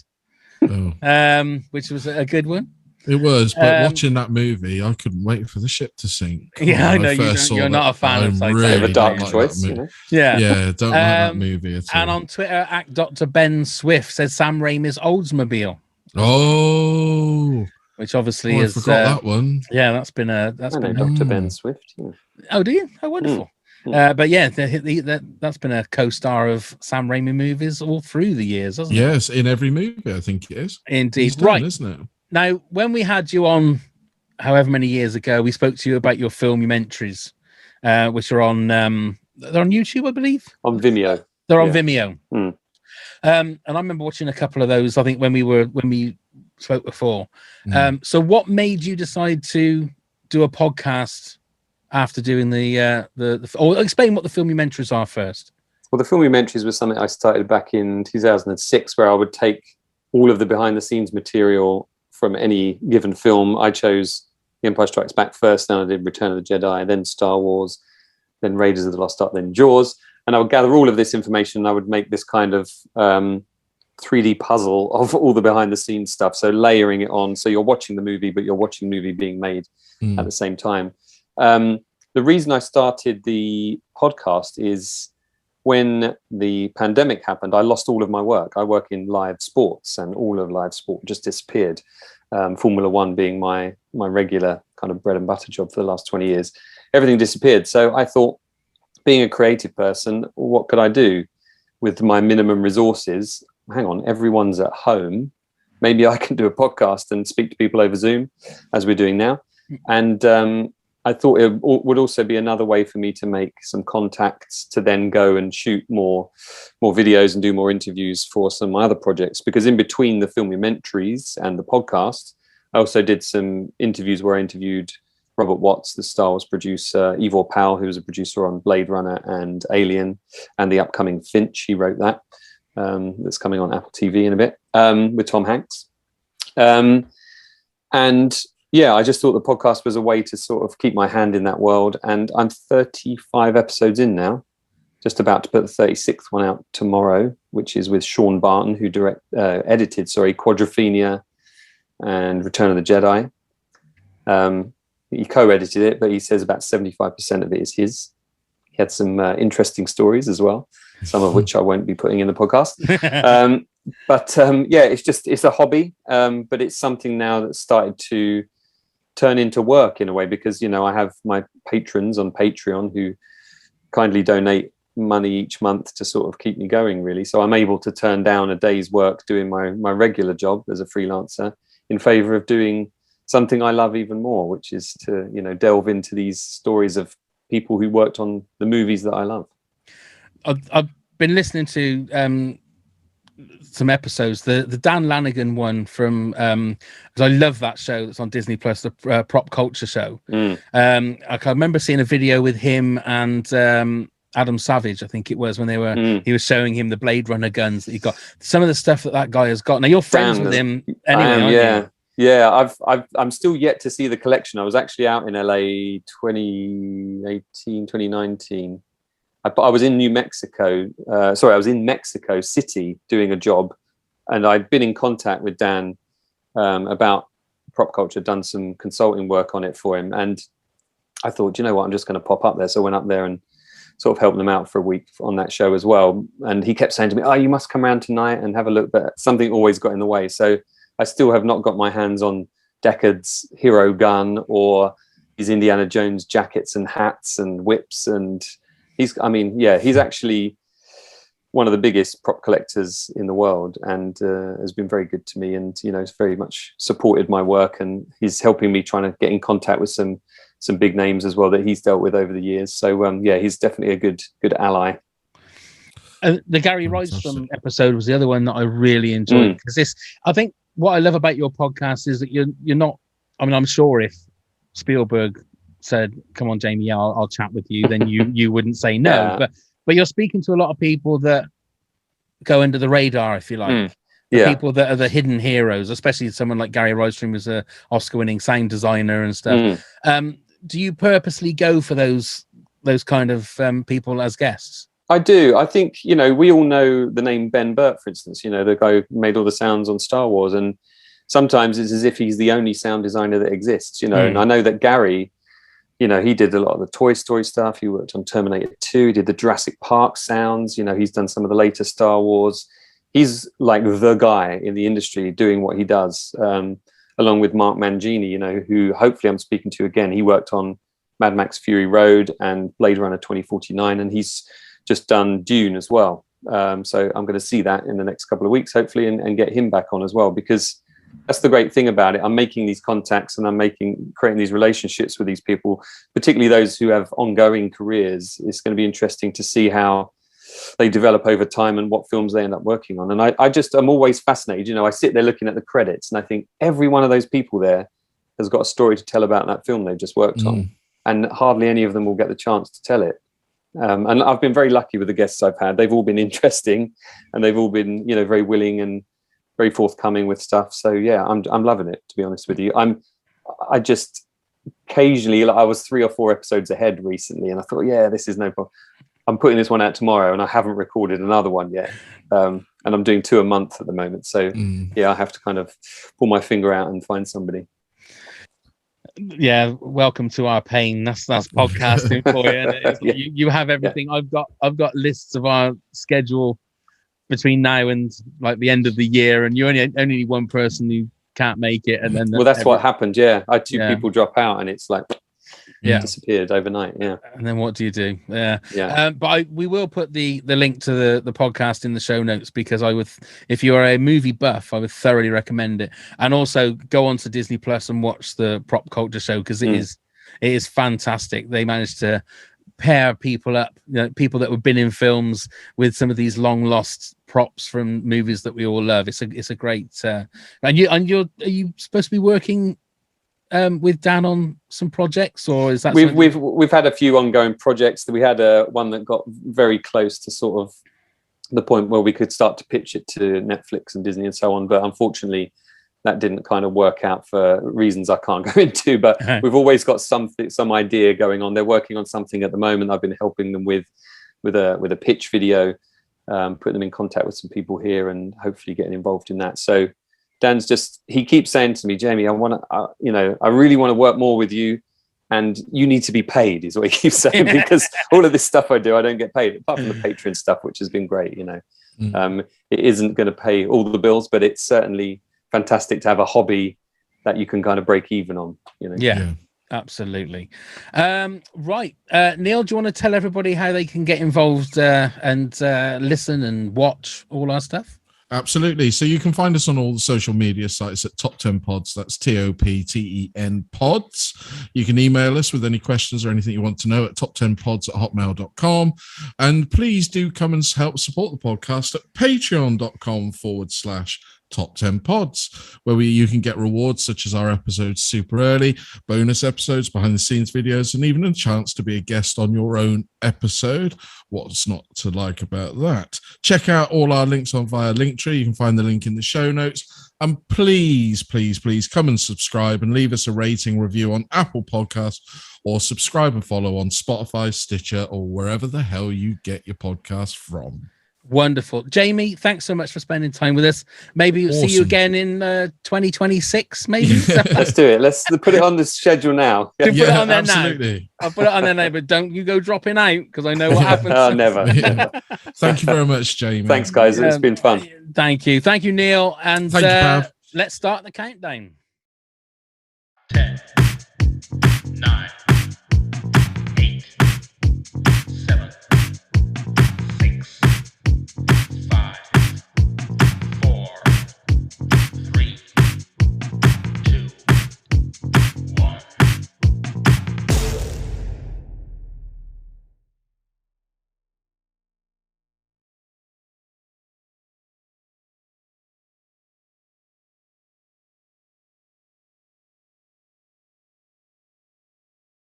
which was a good one. It was, but watching that movie, I couldn't wait for the ship to sink. I know you're not a fan of Titanic. Really a dark choice. Don't like that movie at all. And on Twitter, Dr. Ben Swift says Sam Raimi's Oldsmobile. Oh, which obviously is. I forgot that one. Yeah, that's been Dr. Ben Swift. Yeah. Oh, do you? Oh, wonderful. But yeah, that's been a co-star of Sam Raimi movies all through the years, hasn't it? Yes, in every movie, I think it is. Indeed, right, isn't it? Now, when we had you on, however many years ago, we spoke to you about your filmumentaries, which are on they're on YouTube, I believe. On Vimeo. They're on Vimeo. And I remember watching a couple of those. I think when we spoke before. So, what made you decide to do a podcast after doing or explain what the filmumentaries are first? Well, the filmumentaries was something I started back in 2006, where I would take all of the behind-the-scenes material from any given film. I chose The Empire Strikes Back first, then I did Return of the Jedi, then Star Wars, then Raiders of the Lost Ark, then Jaws. And I would gather all of this information and I would make this kind of 3D puzzle of all the behind the scenes stuff. So layering it on, so you're watching the movie, but you're watching the movie being made at the same time. The reason I started the podcast is when the pandemic happened, I lost all of my work. I work in live sports, and all of live sport just disappeared. Formula One being my regular kind of bread and butter job for the last 20 years. Everything disappeared. So I thought, being a creative person, what could I do with my minimum resources? Hang on, everyone's at home. Maybe I can do a podcast and speak to people over Zoom, as we're doing now. And I thought it would also be another way for me to make some contacts to then go and shoot more videos and do more interviews for some of my other projects. Because in between the Filmumentaries and the podcast, I also did some interviews where I interviewed Robert Watts, the Star Wars producer, Ivor Powell, who was a producer on Blade Runner and Alien, and the upcoming Finch. He wrote that. That's coming on Apple TV in a bit, with Tom Hanks. And yeah, I just thought the podcast was a way to sort of keep my hand in that world. And I'm 35 episodes in now, just about to put the 36th one out tomorrow, which is with Sean Barton, who edited Quadrophenia and Return of the Jedi. He co-edited it, but he says about 75% of it is his. He had some interesting stories as well, some of which I won't be putting in the podcast. Yeah, it's a hobby, but it's something now that's started to turn into work in a way, because, you know, I have my patrons on Patreon who kindly donate money each month to sort of keep me going, really. So I'm able to turn down a day's work doing my regular job as a freelancer in favor of doing something I love even more, which is to, you know, delve into these stories of people who worked on the movies that I love. I've been listening to some episodes, the Dan Lanigan one from because I love that show that's on Disney Plus, the prop culture show. I can remember seeing a video with him and Adam Savage, I think it was, when he was showing him the Blade Runner guns that he got. Some of the stuff that guy has got. Now you're friends with him anyway, aren't you? Yeah, I'm still yet to see the collection. I was actually out in LA 2019. I was in New Mexico. I was in Mexico City doing a job, and I'd been in contact with Dan about prop culture, done some consulting work on it for him. And I thought, you know what, I'm just going to pop up there. So I went up there and sort of helped them out for a week on that show as well. And he kept saying to me, "Oh, you must come around tonight and have a look." But something always got in the way. So I still have not got my hands on Deckard's hero gun or his Indiana Jones jackets and hats and whips. And he's actually one of the biggest prop collectors in the world, and has been very good to me, and, you know, has very much supported my work, and he's helping me trying to get in contact with some big names as well that he's dealt with over the years. So he's definitely a good ally. The Gary Rydstrom episode was the other one that I really enjoyed, because I think what I love about your podcast is that you're not, I mean, I'm sure if Spielberg said, "Come on, Jamie, I'll chat with you," then you wouldn't say no. Yeah. But you're speaking to a lot of people that go under the radar, if you like. People that are the hidden heroes, especially someone like Gary Rydstrom, who's a Oscar-winning sound designer and stuff. Do you purposely go for those kind of people as guests? I do. I think, you know, we all know the name Ben Burtt, for instance, you know, the guy who made all the sounds on Star Wars. And sometimes it's as if he's the only sound designer that exists, you know. And I know that Gary, you know, he did a lot of the Toy Story stuff. He worked on Terminator 2, he did the Jurassic Park sounds. You know, he's done some of the later Star Wars. He's like the guy in the industry doing what he does, along with Mark Mangini, you know, who hopefully I'm speaking to again. He worked on Mad Max Fury Road and Blade Runner 2049, and he's just done Dune as well. So I'm going to see that in the next couple of weeks, hopefully, and get him back on as well, because that's the great thing about it. I'm making these contacts and I'm creating these relationships with these people, particularly those who have ongoing careers. It's going to be interesting to see how they develop over time and what films they end up working on. And I'm always fascinated. You know, I sit there looking at the credits and I think every one of those people there has got a story to tell about that film they've just worked on, and hardly any of them will get the chance to tell it. And I've been very lucky with the guests I've had. They've all been interesting, and they've all been, you know, very willing and very forthcoming with stuff. So yeah, I'm loving it, to be honest with you. I just occasionally, like, I was 3 or 4 episodes ahead recently, and I thought, yeah, this is no problem. I'm putting this one out tomorrow, and I haven't recorded another one yet. and I'm doing 2 a month at the moment. So I have to kind of pull my finger out and find somebody. Yeah, welcome to our pain. That's podcasting for you. You have everything. I've got lists of our schedule between now and like the end of the year, and you only need one person who can't make it, and then that's what happened. I had 2 people drop out, and it's like disappeared overnight. And then what do you do? But we will put the link to the podcast in the show notes, because if you are a movie buff, I would thoroughly recommend it. And also go on to Disney Plus and watch the Prop Culture Show, because it is fantastic. They managed to pair people up, people that have been in films with some of these long lost props from movies that we all love. It's a great are you supposed to be working with Dan on some projects, or is that we've had a few ongoing projects. We had one that got very close to sort of the point where we could start to pitch it to Netflix and Disney and so on, but unfortunately that didn't kind of work out for reasons I can't go into. But we've always got some idea going on. They're working on something at the moment. I've been helping them with a pitch video, putting them in contact with some people here, and hopefully getting involved in that. So Dan's he keeps saying to me, Jamie, I really want to work more with you, and you need to be paid, is what he keeps saying, because all of this stuff I do, I don't get paid, apart from the Patreon stuff, which has been great. It isn't going to pay all the bills, but it's certainly fantastic to have a hobby that you can kind of break even on. Absolutely. Right. Neil, do you want to tell everybody how they can get involved and listen and watch all our stuff? Absolutely. So you can find us on all the social media sites at Top 10 Pods. That's TOPTEN Pods. You can email us with any questions or anything you want to know at top10pods@hotmail.com. And please do come and help support the podcast at patreon.com/Top 10 Pods, where you can get rewards such as our episodes super early, bonus episodes, behind the scenes videos, and even a chance to be a guest on your own episode. What's not to like about that? Check out all our links via Linktree. You can find the link in the show notes. And please, please, please come and subscribe and leave us a rating review on Apple Podcasts, or subscribe and follow on Spotify, Stitcher, or wherever the hell you get your podcast from. Wonderful. Jamie, thanks so much for spending time with us. Maybe we'll see you again in 2026, maybe? Let's do it. Let's put it on the schedule now. Put it on there absolutely. Now. I'll put it on there now, but don't you go dropping out, because I know what happens. Oh, never. Thank you very much, Jamie. Thanks, guys. It's been fun. Thank you. Thank you, Neil. And Thank you, Pav. Let's start the countdown.